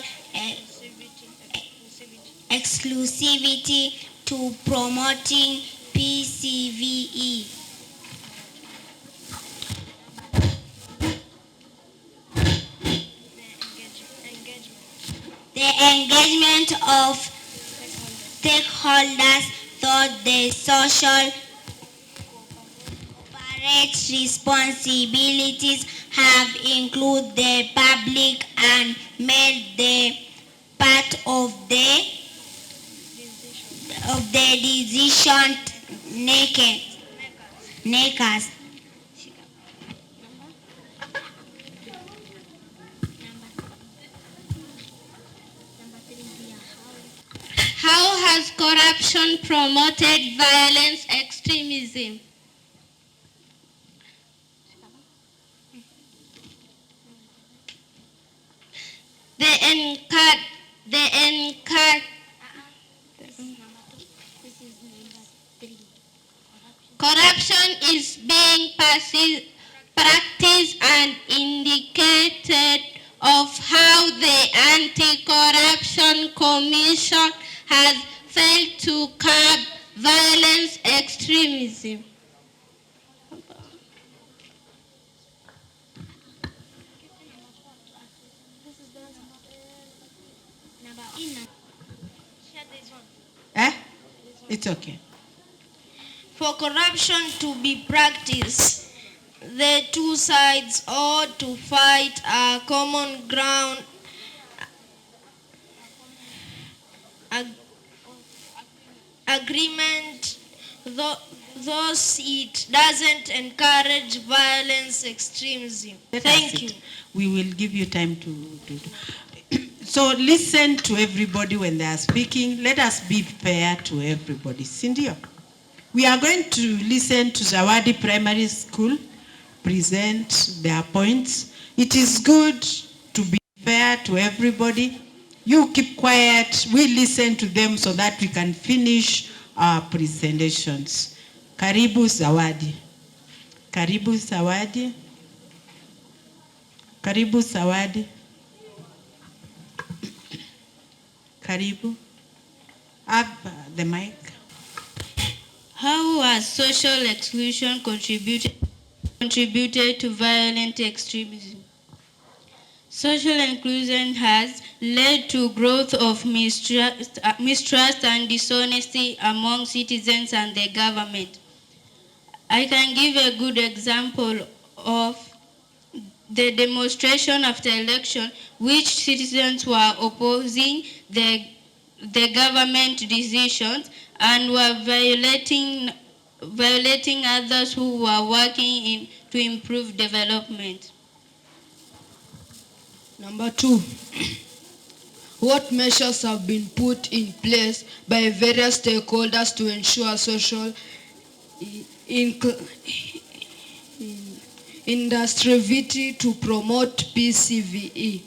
exclusivity to promoting PCVE? The engagement of stakeholders thought the social corporate responsibilities have included the public and made the part of the decision makers. How has corruption promoted violence extremism? Corruption is being practiced and indicated of how the Anti-Corruption Commission has failed to curb violence extremism. It's okay. For corruption to be practiced, the two sides ought to fight a common ground agreement, thus it doesn't encourage violence extremism. Thank you. We will give you time to. So listen to everybody when they are speaking. Let us be fair to everybody. Cindy, we are going to listen to Zawadi Primary School present their points. It is good to be fair to everybody. You keep quiet. We listen to them so that we can finish our presentations. Karibu Zawadi. Karibu Zawadi. Karibu Zawadi. Karibu. Have the mic. How has social exclusion contributed to violent extremism? Social inclusion has led to growth of mistrust and dishonesty among citizens and the government. I can give a good example of the demonstration after election, which citizens were opposing the government decisions and were violating others who were working to improve development. Number 2. What measures have been put in place by various stakeholders to ensure social inclusivity to promote PCVE?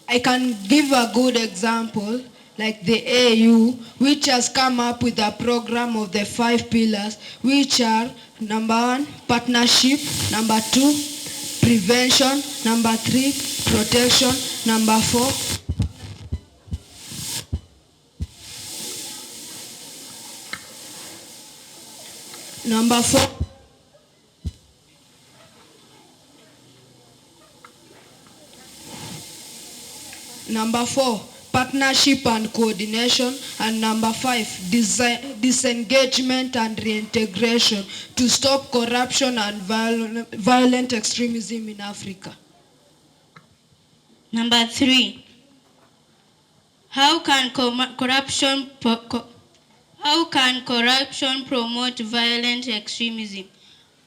I can give a good example, like the AU, which has come up with a program of the 5 pillars, which are: number 1, partnership; number 2, prevention; number 3, protection; number 4, partnership and coordination; and number 5, disengagement and reintegration to stop corruption and violent extremism in Africa. Number 3, how can corruption promote violent extremism?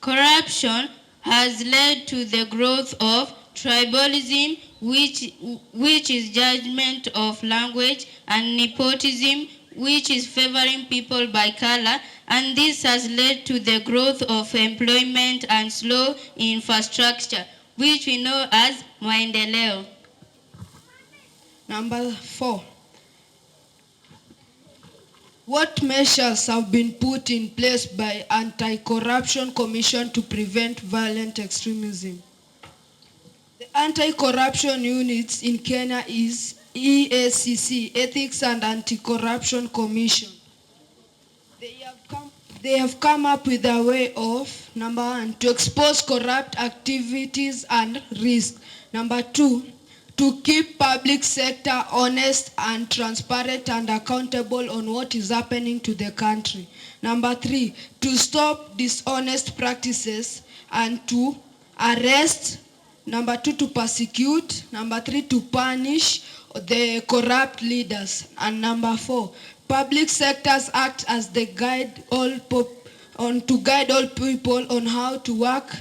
Corruption has led to the growth of tribalism, which is judgment of language, and nepotism, which is favoring people by color, and this has led to the growth of employment and slow infrastructure, which we know as maendeleo. Number 4, what measures have been put in place by Anti-Corruption Commission to prevent violent extremism? The anti-corruption units in Kenya is EACC, Ethics and Anti-Corruption Commission. They have come up with a way of: number 1, to expose corrupt activities and risk; number 2, to keep public sector honest and transparent and accountable on what is happening to the country; number 3, to stop dishonest practices and to arrest; number 2, to persecute; number 3, to punish the corrupt leaders; and number 4, public sectors act as the guide to guide all people on how to work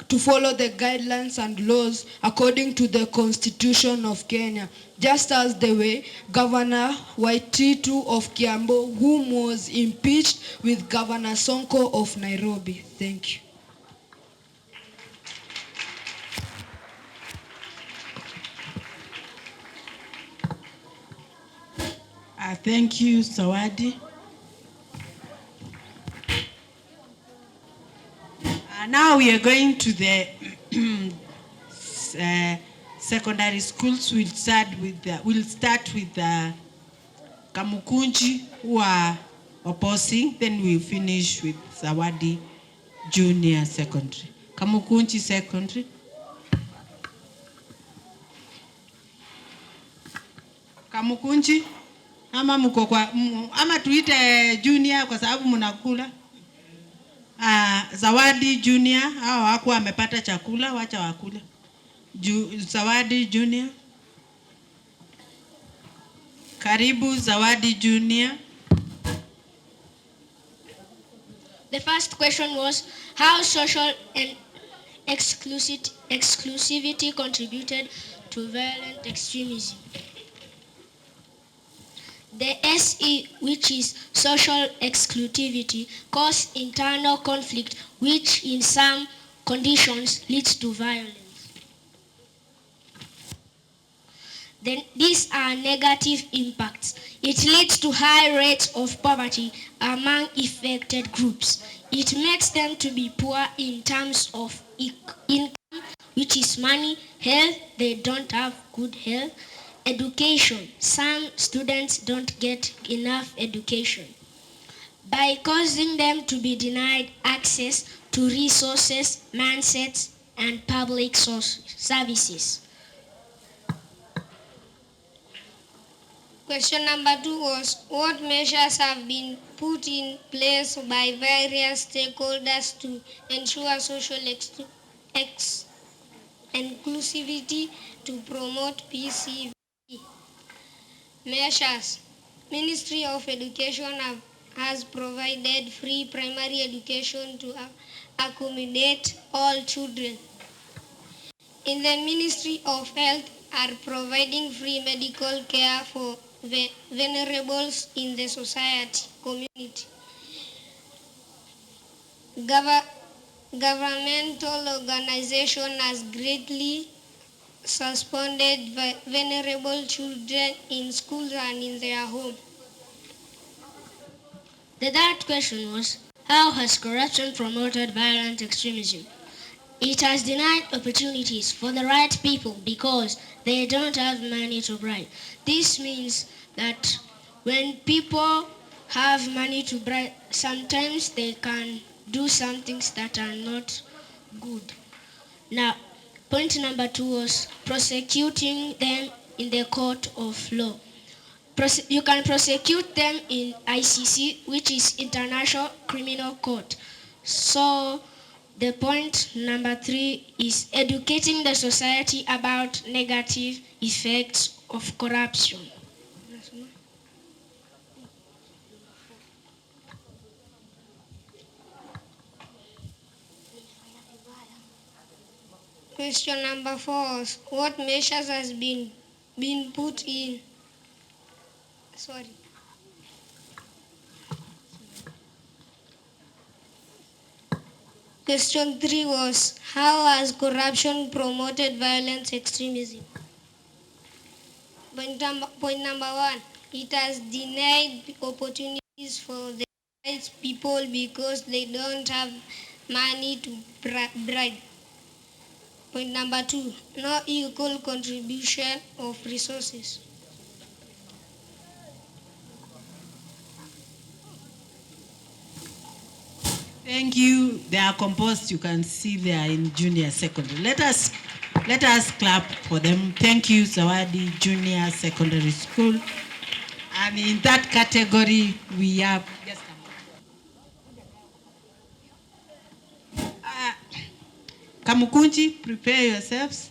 to follow the guidelines and laws according to the Constitution of Kenya, just as the way Governor Waititu of Kiambu, whom was impeached with Governor Sonko of Nairobi. Thank you. Thank you, Zawadi. Now we are going to the secondary schools. We'll start with Kamukunji, who are opposing. Then we'll finish with Zawadi Junior Secondary. Kamukunji Secondary. Kamukunji, ama tuite junior kwa sababu mnakula. Zawadi Junior, hao hakuwa amepata chakula, wacha wakule. Zawadi Junior. Karibu Zawadi Junior. The first question was how social and exclusivity contributed to violent extremism. The SE, which is social exclusivity, causes internal conflict, which in some conditions leads to violence. Then these are negative impacts. It leads to high rates of poverty among affected groups. It makes them to be poor in terms of income, which is money; health, they don't have good health; education, some students don't get enough education. By causing them to be denied access to resources, mindsets, and public services. Question number 2 was, what measures have been put in place by various stakeholders to ensure social inclusivity to promote PCV? Measures. Ministry of Education has provided free primary education to accommodate all children. in the Ministry of Health are providing free medical care for vulnerables in the society community. Governmental organization has greatly suspended vulnerable children in schools and in their home. The third question was, how has corruption promoted violent extremism? It has denied opportunities for the right people because they don't have money to bribe. This means that when people have money to bribe, sometimes they can do some things that are not good. Now, point number 2 was prosecuting them in the court of law. You can prosecute them in ICC, which is International Criminal Court. So the point number 3 is educating the society about negative effects of corruption. Question number 4 is, what measures has been put in? Sorry. Question 3 was, how has corruption promoted violent extremism? Point number 1, it has denied opportunities for the right people because they don't have money to bribe. Point number 2, no equal contribution of resources. Thank you. They are composed. You can see they are in junior secondary. Let us clap for them. Thank you, Zawadi Junior Secondary School. And in that category, we have. Yes, Kamukunji, prepare yourselves.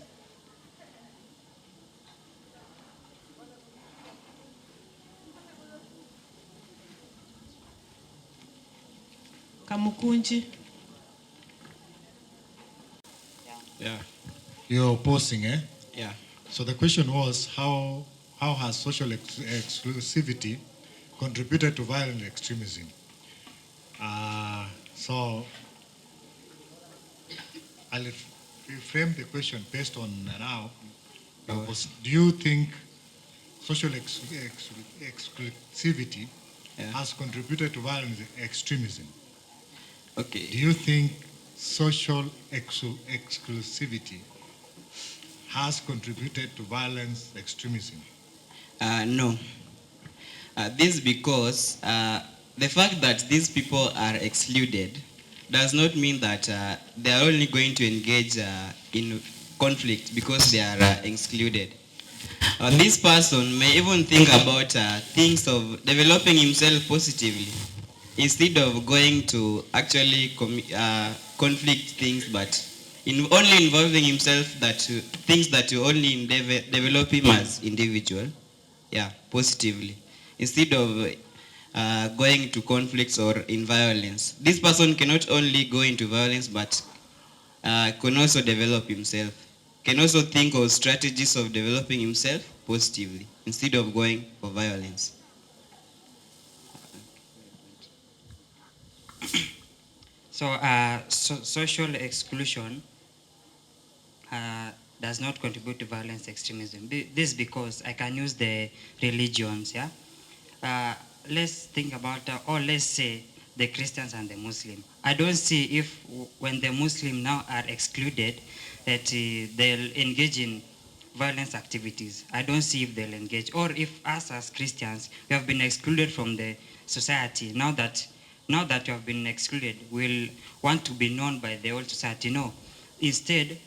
Kamukunji. Yeah. You're posing, eh? Yeah. So the question was, how has social exclusivity contributed to violent extremism? So I'll frame the question based on now. Do you think social exclusivity has contributed to violent extremism? Okay. Do you think social exclusivity has contributed to violence extremism? No. This because the fact that these people are excluded does not mean that they are only going to engage in conflict because they are excluded. This person may even think about things of developing himself positively instead of going to actually conflict things, but only involving himself that things that will only develop him as individual, positively, instead of going to conflicts or in violence. This person cannot only go into violence, but can also develop himself, can also think of strategies of developing himself positively instead of going for violence. So, social exclusion does not contribute to violence extremism. This because I can use the religions, let's think about, or let's say the Christians and the Muslim. I don't see if when the Muslim now are excluded that they'll engage in violence activities. I don't see if they'll engage, or if us as Christians, we have been excluded from the society. Now that you have been excluded, we'll want to be known by the whole society. No, instead,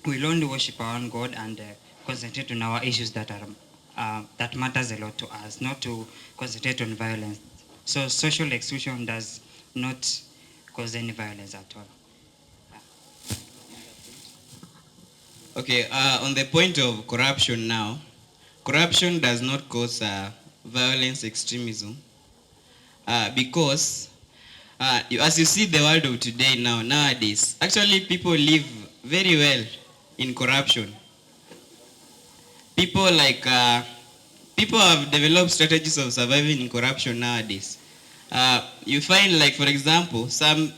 we'll only worship our own God and concentrate on our issues that matters a lot to us, not to concentrate on violence. So social exclusion does not cause any violence at all. Okay, on the point of corruption now, corruption does not cause violence extremism because as you see the world of today nowadays, actually people live very well in corruption. People have developed strategies of surviving in corruption nowadays. You find, like, for example, some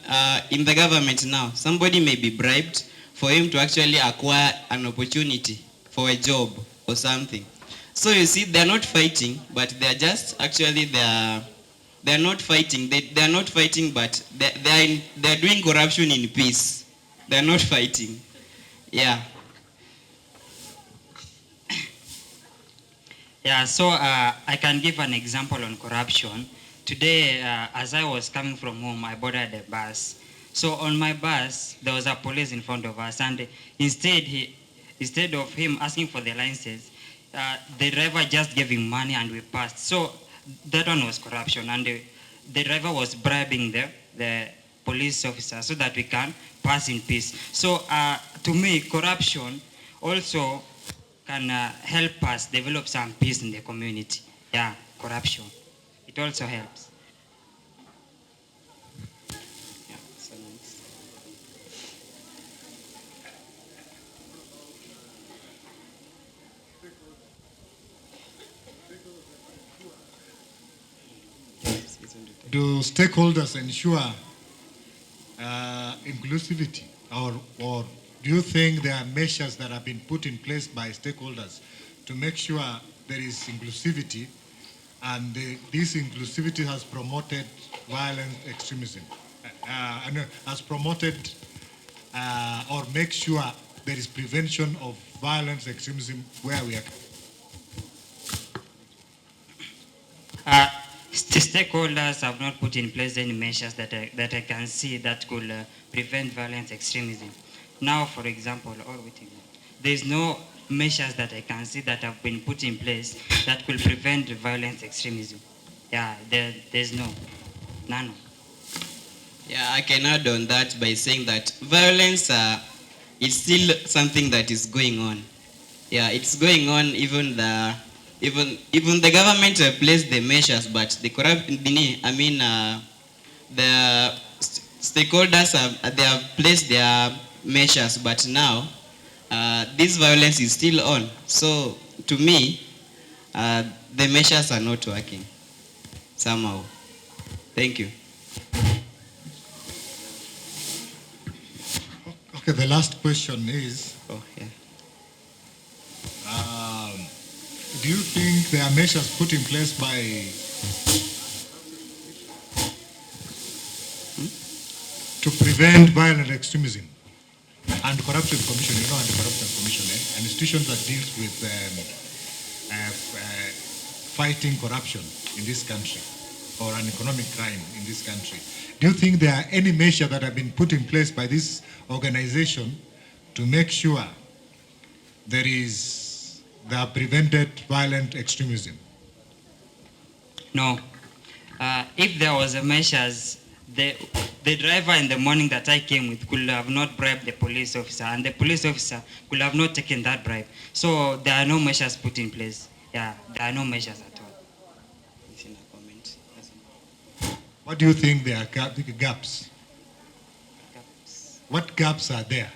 in the government now, somebody may be bribed for him to actually acquire an opportunity for a job or something. So you see, they're not fighting, but they're just actually they're not fighting. They're not fighting, but they're doing corruption in peace. They're not fighting. Yeah. Yeah, so I can give an example on corruption. Today, as I was coming from home, I boarded a bus. So on my bus, there was a police in front of us, and instead of him asking for the license, the driver just gave him money and we passed. So that one was corruption, and the driver was bribing the police officer so that we can pass in peace. So to me, corruption also can help us develop some peace in the community. Yeah, corruption. It also helps. Yeah, so next. Do stakeholders ensure inclusivity, or do you think there are measures that have been put in place by stakeholders to make sure there is inclusivity, and this inclusivity has promoted violent extremism, and has promoted or make sure there is prevention of violence extremism where we are? Stakeholders have not put in place any measures that I can see that could prevent violent extremism. Now, for example, there is no measures that I can see that have been put in place that will prevent violent extremism. Yeah, there's none. Yeah, I can add on that by saying that violence is still something that is going on. Yeah, it's going on. Even the government have placed the measures, but the stakeholders they have placed their measures, but now this violence is still on. So to me, the measures are not working somehow. Thank you. Okay, the last question is, do you think there are measures put in place by to prevent violent extremism? Anti-Corruption Commission, Anti-Corruption Commission, an institution that deals with fighting corruption in this country, or an economic crime in this country. Do you think there are any measures that have been put in place by this organization to make sure there are prevented violent extremism? No. If there was a measures, the driver in the morning that I came with could have not bribed the police officer, and the police officer could have not taken that bribe. So there are no measures put in place. Yeah, there are no measures at all. What do you think there are gaps? What gaps are there?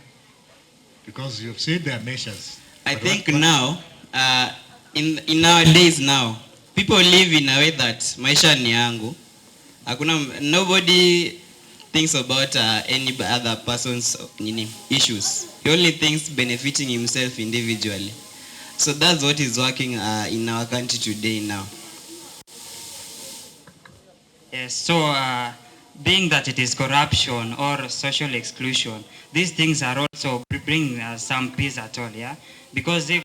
Because you've said there are measures. I think now, in our days now, people live in a way that maisha ni yangu. Nobody thinks about any other person's issues. He only thinks benefiting himself individually. So that's what is working in our country today now. Yes, so being that it is corruption or social exclusion, these things are also bring some peace at all, yeah? Because if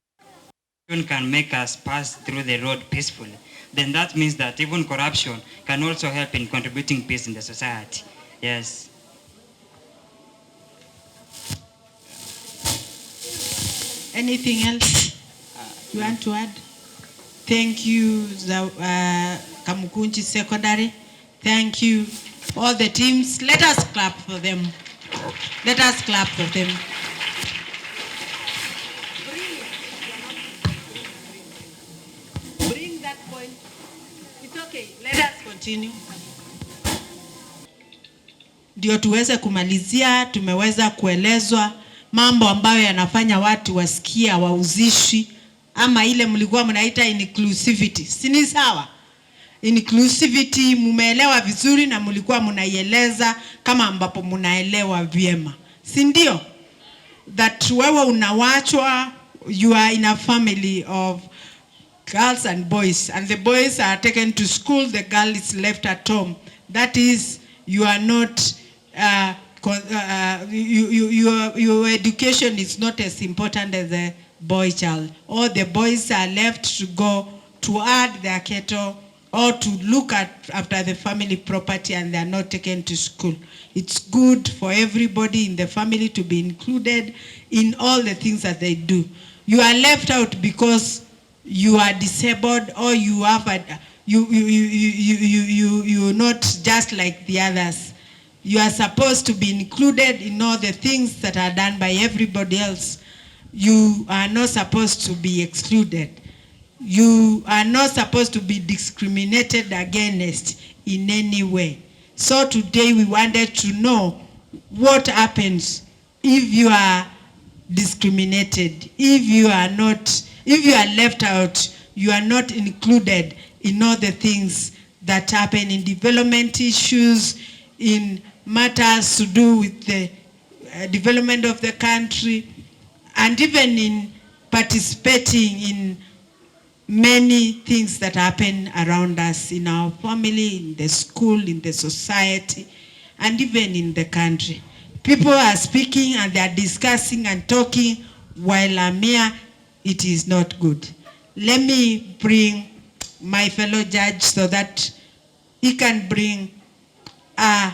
corruption can make us pass through the road peacefully, then that means that even corruption can also help in contributing peace in the society. Yes. Anything else you want to add? Thank you, Kamukunji Secondary. Thank you, all the teams. Let us clap for them. Let us clap for them. Bring that point. It's okay. Let us continue. Ndio tuweze kumalizia, tumeweza kuelezwa mambo ambayo yanafanya watu wasikia wauzishwi, ama ile mlikuwa mnaita inclusivity. Si ni sawa? Inclusivity mumeelewa vizuri na mlikuwa mnaieleza kama ambapo mnaelewa vyema. Si ndio? That wewe unawachwa, you are in a family of girls and boys, and the boys are taken to school, the girl is left at home. That is, you are not your education is not as important as the boy child, or the boys are left to go to add their cattle or to look after the family property, and they are not taken to school. It's good for everybody in the family to be included in all the things that they do. You are left out because you are disabled, or you have you're not just like the others. You are supposed to be included in all the things that are done by everybody else. You are not supposed to be excluded. You are not supposed to be discriminated against in any way. So today we wanted to know what happens if you are discriminated, if you are left out, you are not included in all the things that happen in development issues, in matters to do with the development of the country, and even in participating in many things that happen around us, in our family, in the school, in the society, and even in the country. People are speaking and they are discussing and talking while I'm here. It is not good. Let me bring my fellow judge so that he can bring a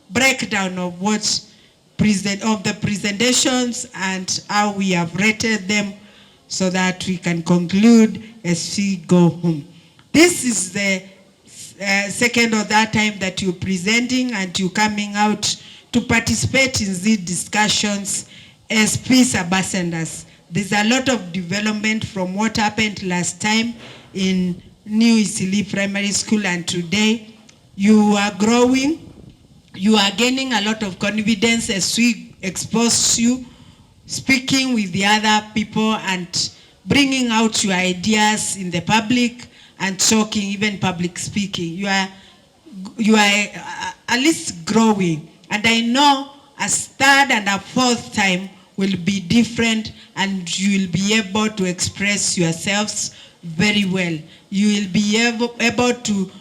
breakdown of the presentations and how we have rated them, so that we can conclude as we go home. This is the second or third time that you're presenting and you're coming out to participate in these discussions as peace ambassadors. There's a lot of development from what happened last time in New Isili Primary School, and today you are growing, you are gaining a lot of confidence as we expose you, speaking with the other people and bringing out your ideas in the public and talking, even public speaking. You are at least growing. And I know a third and a fourth time will be different, and you will be able to express yourselves very well. You will be able to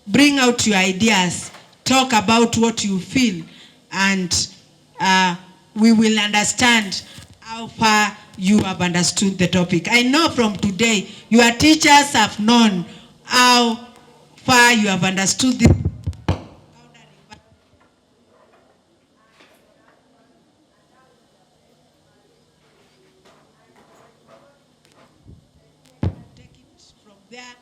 bring out your ideas, talk about what you feel, and we will understand how far you have understood the topic. I know from today, your teachers have known how far you have understood this. Take it from there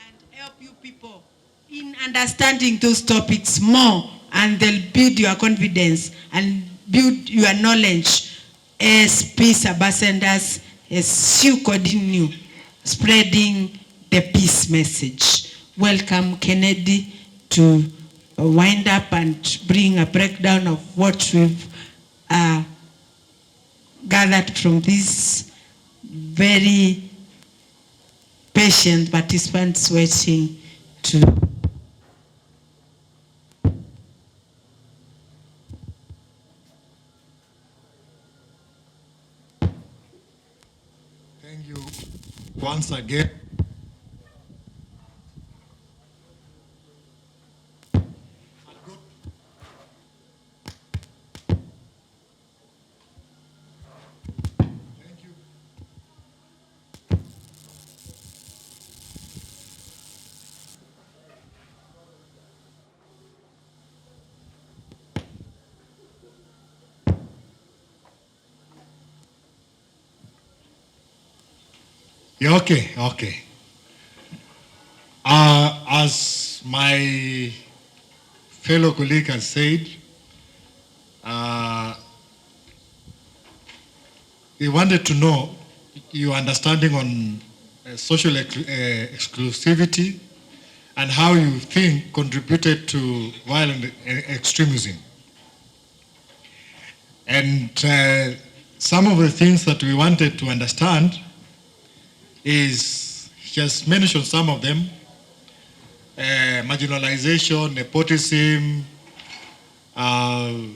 and help you people in understanding those topics more, and they'll build your confidence and build your knowledge as peace ambassadors, as you continue spreading the peace message. Welcome, Kennedy, to wind up and bring a breakdown of what we've gathered from these very patient participants waiting to. Thank you once again. Yeah, okay. As my fellow colleague has said, we wanted to know your understanding on social exclusivity and how you think contributed to violent extremism. And some of the things that we wanted to understand is, just mention some of them, marginalization, nepotism, and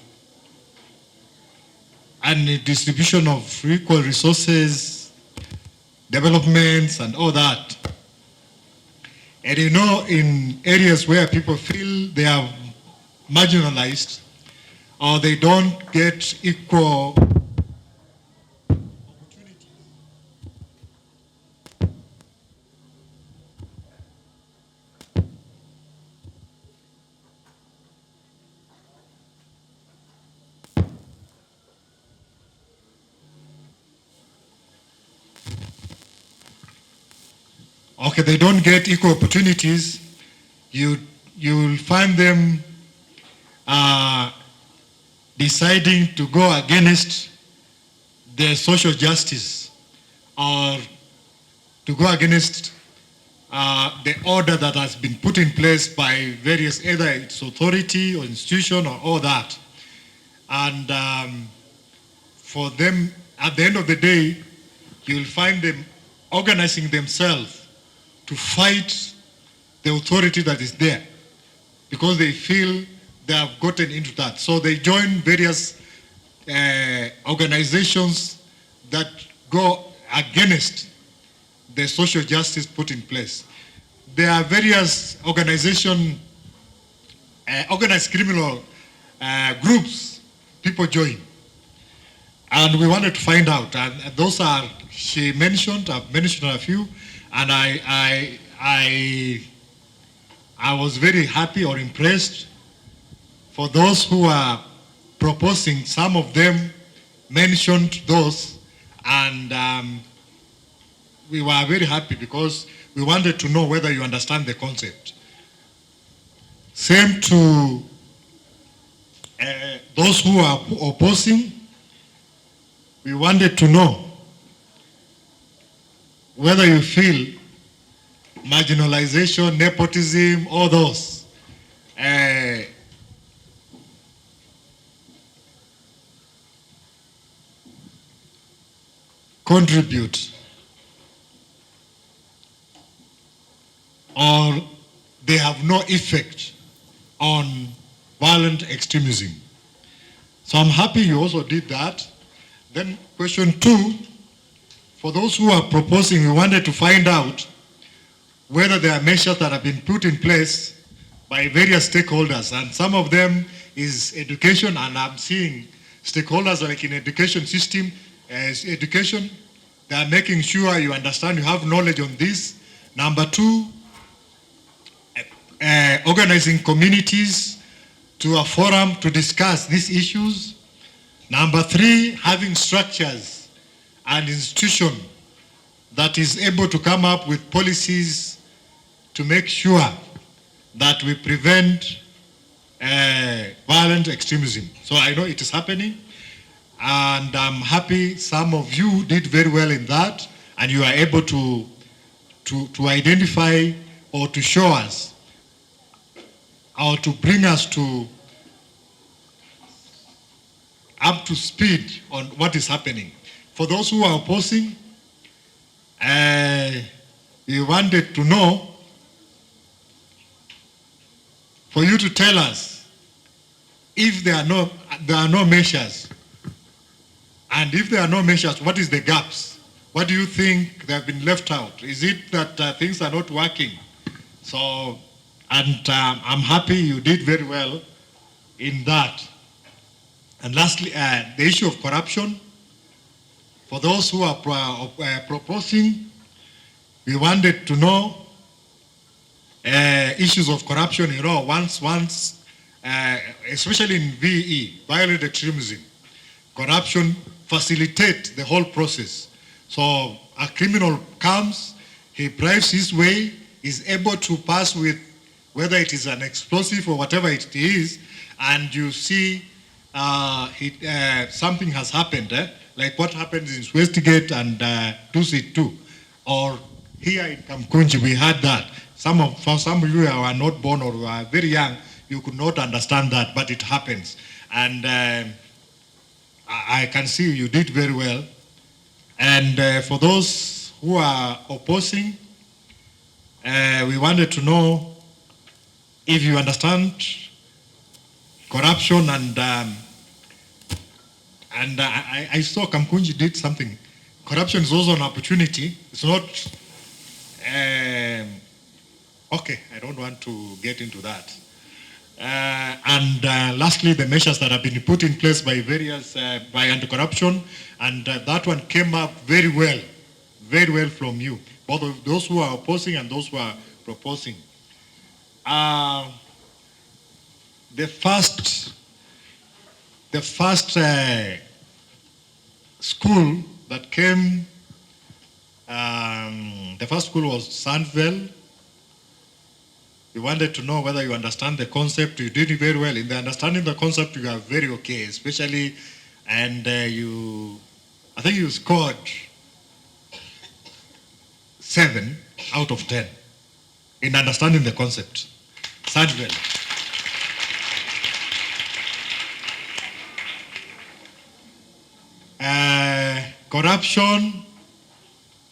the distribution of equal resources, developments, and all that. And you know, in areas where people feel they are marginalized or they don't get equal they don't get equal opportunities, you will find them deciding to go against the social justice or to go against the order that has been put in place by various, either its authority or institution or all that. And for them, at the end of the day, you will find them organizing themselves to fight the authority that is there because they feel they have gotten into that. So they join various organizations that go against the social justice put in place. There are various organizations, organized criminal groups people join. And we wanted to find out, and those are, she mentioned, I've mentioned a few, and I was very happy or impressed for those who are proposing. Some of them mentioned those, and we were very happy because we wanted to know whether you understand the concept. Same to those who are opposing. We wanted to know whether you feel marginalization, nepotism, all those contribute or they have no effect on violent extremism. So I'm happy you also did that. Then question 2, for those who are proposing, we wanted to find out whether there are measures that have been put in place by various stakeholders, and some of them is education, and I'm seeing stakeholders like in education system, as education, they are making sure you understand, you have knowledge on this. Number 2, organizing communities to a forum to discuss these issues. Number 3, having structures and institution that is able to come up with policies to make sure that we prevent violent extremism. So I know it is happening, and I'm happy some of you did very well in that, and you are able to identify or to show us or to bring us to up to speed on what is happening. For those who are opposing, we wanted to know, for you to tell us if there are no measures, and if there are no measures, what is the gaps? What do you think they have been left out? Is it that things are not working? So, and I'm happy you did very well in that. And lastly, the issue of corruption. For those who are proposing, we wanted to know issues of corruption, you know, once, especially in VE, violent extremism, corruption facilitates the whole process. So a criminal comes, he bribes his way, is able to pass with whether it is an explosive or whatever it is, and you see something has happened, like what happens in Westgate and Dusit too, or here in Kamkunji we had that. For some of you who are not born or who are very young, you could not understand that, but it happens. And I can see you did very well. And for those who are opposing, we wanted to know if you understand corruption and I saw Kamkunji did something. Corruption is also an opportunity. It's not, okay, I don't want to get into that. Lastly, the measures that have been put in place by various, by anti-corruption, and that one came up very well from you, both of those who are opposing and those who are proposing. The first school that came, the first school was Sandville. We wanted to know whether you understand the concept. You did it very well. In the understanding the concept, you are very okay, especially, and I think you scored 7 out of 10 in understanding the concept. Sandville. Corruption,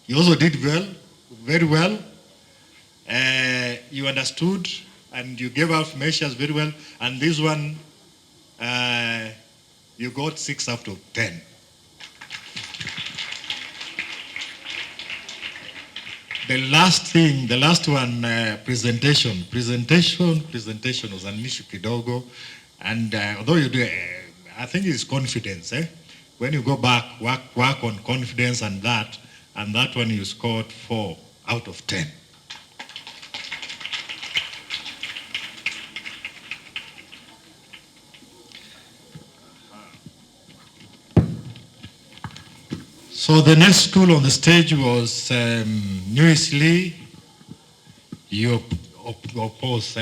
you also did well, very well. You understood and you gave out measures very well. And this one, you got 6 out of 10. The last one, presentation was an issue kidogo. And although you do, I think it's confidence. When you go back, work on confidence and that one you scored 4 out of 10. So the next school on the stage was New Eastleigh. You opposed,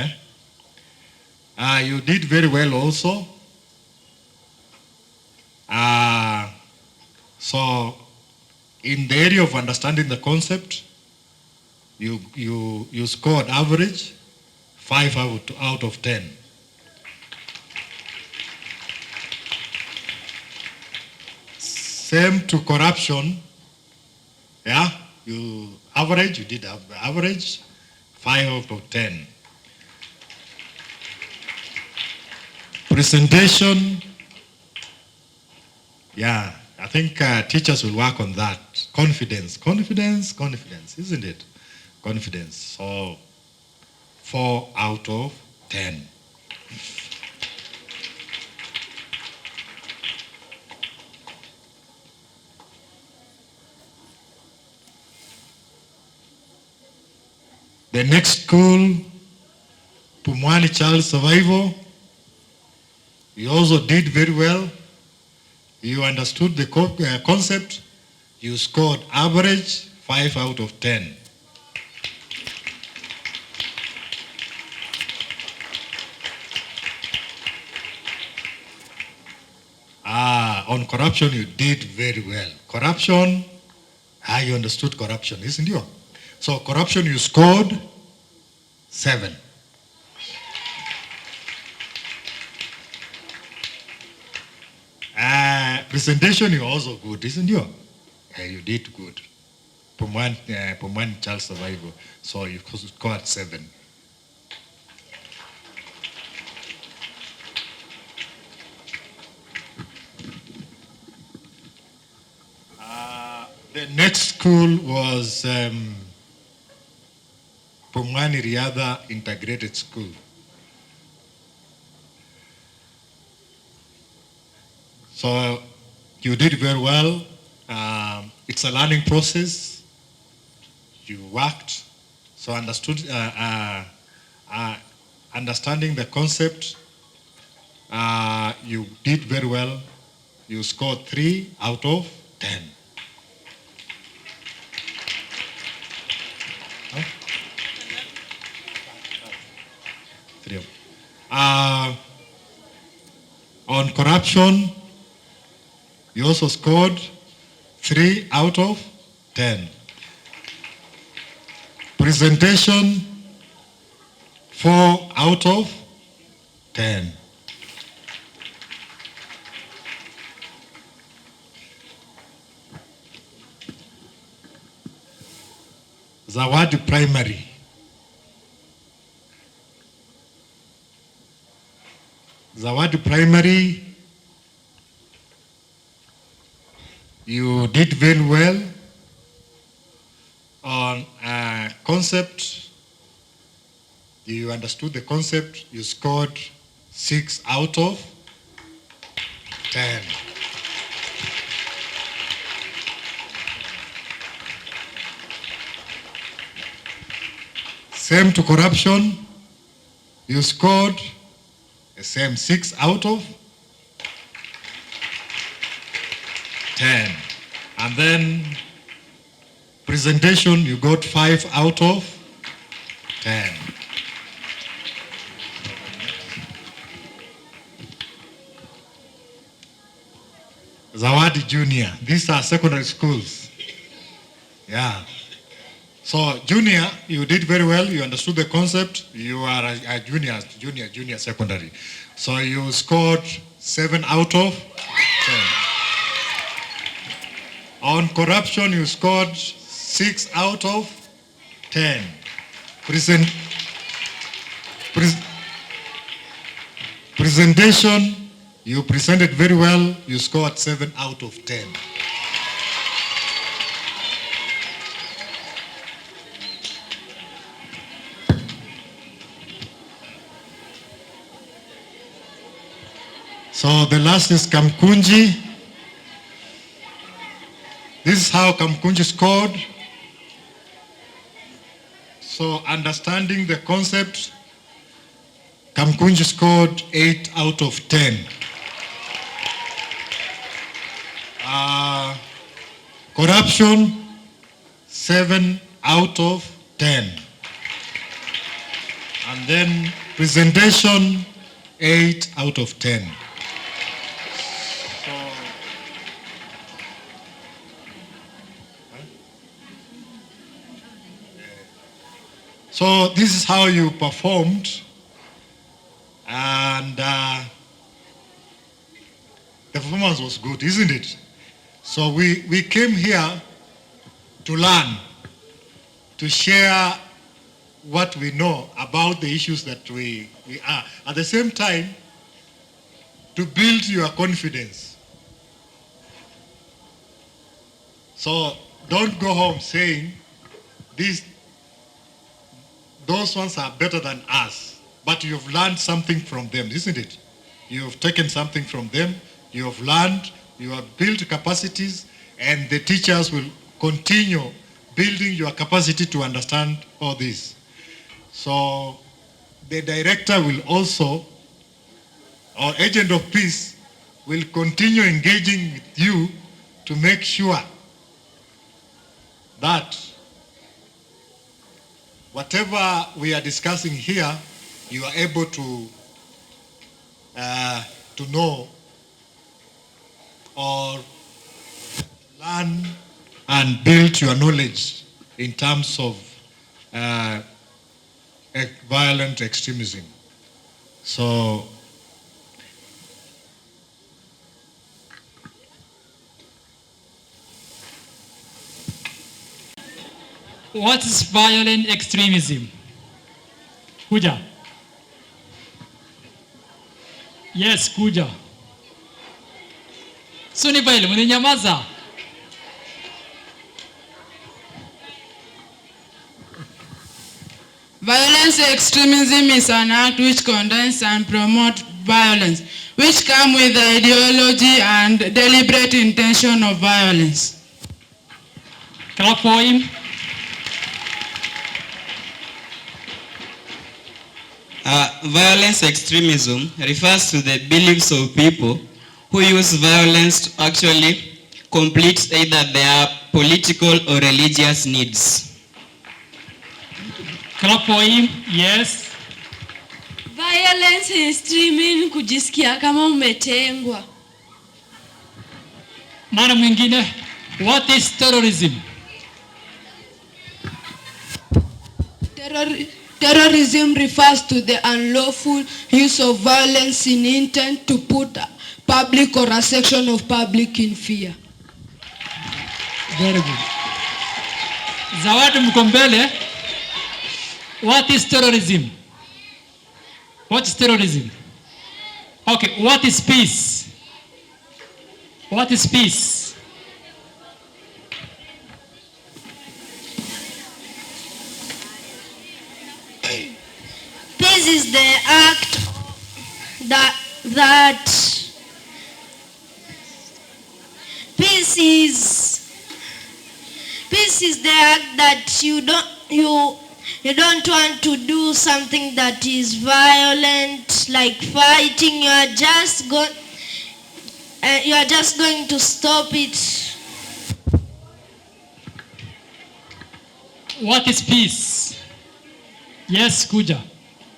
you did very well also. So in the area of understanding the concept, you scored average 5 out of 10. Same to corruption, yeah, you did have average 5 out of 10. Presentation, yeah, I think teachers will work on that. Confidence, isn't it? Confidence, so 4 out of 10. The next school, Pumwani Child Survival, you also did very well. You understood the concept. You scored average 5 out of 10. On corruption, you did very well. Corruption, you understood corruption, isn't you? So corruption, you scored 7. Presentation, you're also good, isn't you? You did good. From one child survival, so you scored 7. The next school was Pumwani Riadha Integrated School. So you did very well. It's a learning process. You worked, so understood, understanding the concept. You did very well. You scored 3 out of 10. On corruption, you also scored 3 out of 10. Presentation, 4 out of 10. Zawadi Primary. Zawadi Primary, you did very well on a concept. You understood the concept. You scored 6 out of 10. Same to corruption. You scored the same 6 out of 10. And then presentation, you got 5 out of 10. Zawadi Junior. These are secondary schools. Yeah. So junior, you did very well. You understood the concept. You are a junior secondary. So you scored 7 out of 10. On corruption, you scored 6 out of 10. Presentation, you presented very well. You scored 7 out of 10. So the last is Kamkunji. This is how Kamkunji scored. So understanding the concept, Kamkunji scored 8 out of 10. Corruption, 7 out of 10. And then presentation, 8 out of 10. So this is how you performed, and the performance was good, isn't it? So we came here to learn, to share what we know about the issues that we are. At the same time, to build your confidence. So don't go home saying, those ones are better than us, but you've learned something from them, isn't it? You've taken something from them, you have learned, you have built capacities, and the teachers will continue building your capacity to understand all this. So the director will also, or agent of peace, will continue engaging with you to make sure that whatever we are discussing here, you are able to know or learn and build your knowledge in terms of violent extremism. So what is violent extremism? Kuja. Yes, kuja. Suni baile, mninyamaza. Violence extremism is an act which condemns and promotes violence, which come with the ideology and deliberate intention of violence. Clap for him. Violence extremism refers to the beliefs of people who use violence to actually complete either their political or religious needs. Clap for him. Yes. Violence extremism kujisikia kama umetengwa. Nani mwingine? What is terrorism? Terrorism refers to the unlawful use of violence in intent to put public or a section of public in fear. Very good. Zawadi mko mbele. What is terrorism? What is terrorism? Okay, what is peace? What is peace? Peace is the act that peace is the act that you don't want to do something that is violent, like fighting. You are just going to stop it. What is peace? Yes, kuja.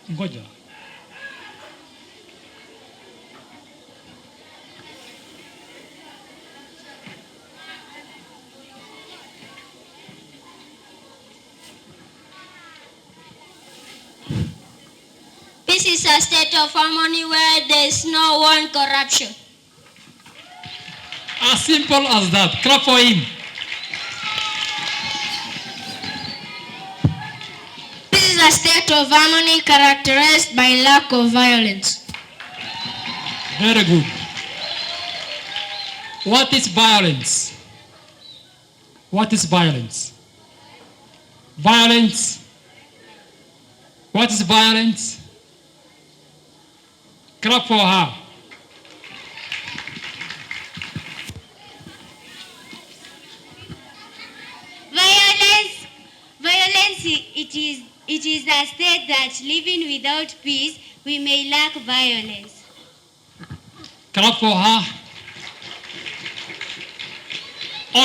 Ngoja. Peace is a state of harmony where there is no one corruption. As simple as that. Clap for him. Peace is a state of harmony characterized by lack of violence. Very good. What is violence? What is violence? Violence. What is violence? Clap for her. Violence, it is a state that living without peace, we may lack violence. Clap for her.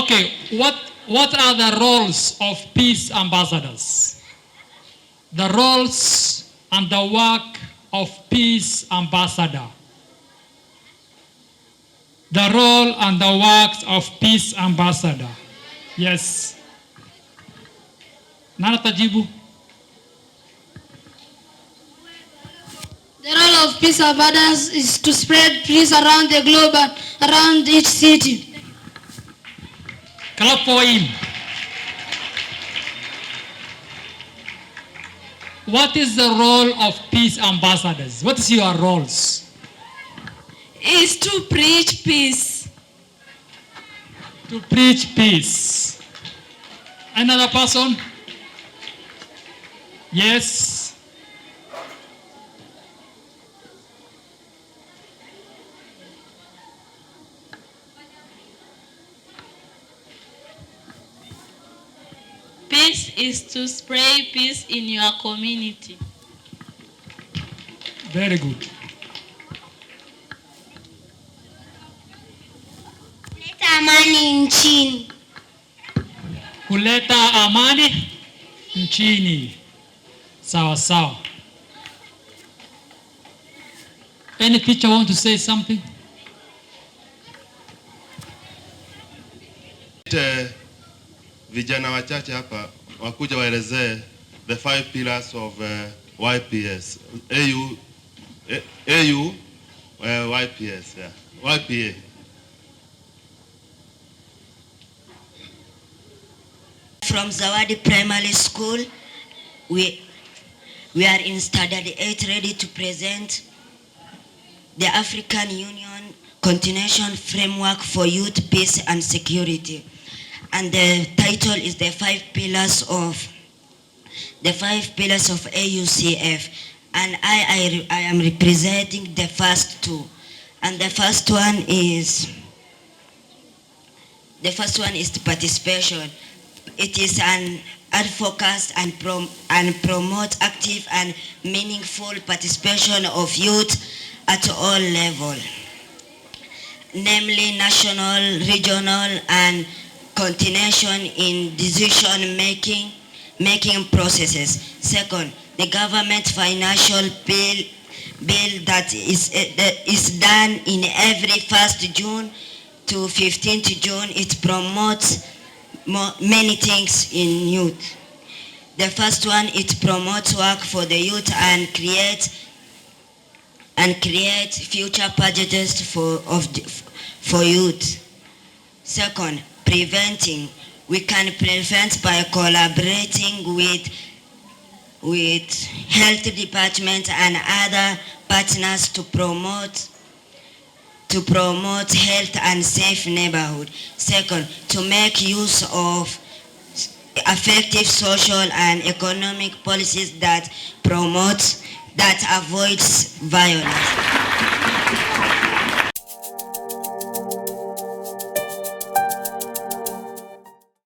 Okay, what are the roles of peace ambassadors? The roles and the work of peace ambassador. The role and the works of peace ambassador. Yes. Nana tajibu. The role of peace ambassadors is to spread peace around the globe and around each city. Clap for him. What is the role of peace ambassadors? What is your roles? Is to preach peace. To preach peace. Another person? Yes. Peace is to spread peace in your community. Very good. Kuleta amani nchini. Kuleta amani nchini. Sawa sawa. Any teacher want to say something? Vijana wachache hapa wakuja waelezee the 5 pillars of YPS. YPS, yeah. YPA. From Zawadi Primary School, we are in Standard 8 ready to present the African Union Continuation Framework for Youth, Peace and Security. And the title is the 5 pillars of AUCF. And I am representing the first 2. And the first one is the participation. It is an advocate and promote active and meaningful participation of youth at all levels, namely national, regional, and continuation in decision making processes. Second, the government financial bill that is done in every 1st June to 15th June. It promotes many things in youth. The first one, it promotes work for the youth and create future budgets for youth. Second, preventing We can prevent by collaborating with health department and other partners to promote health and safe neighborhood. Second, to make use of effective social and economic policies that avoids violence.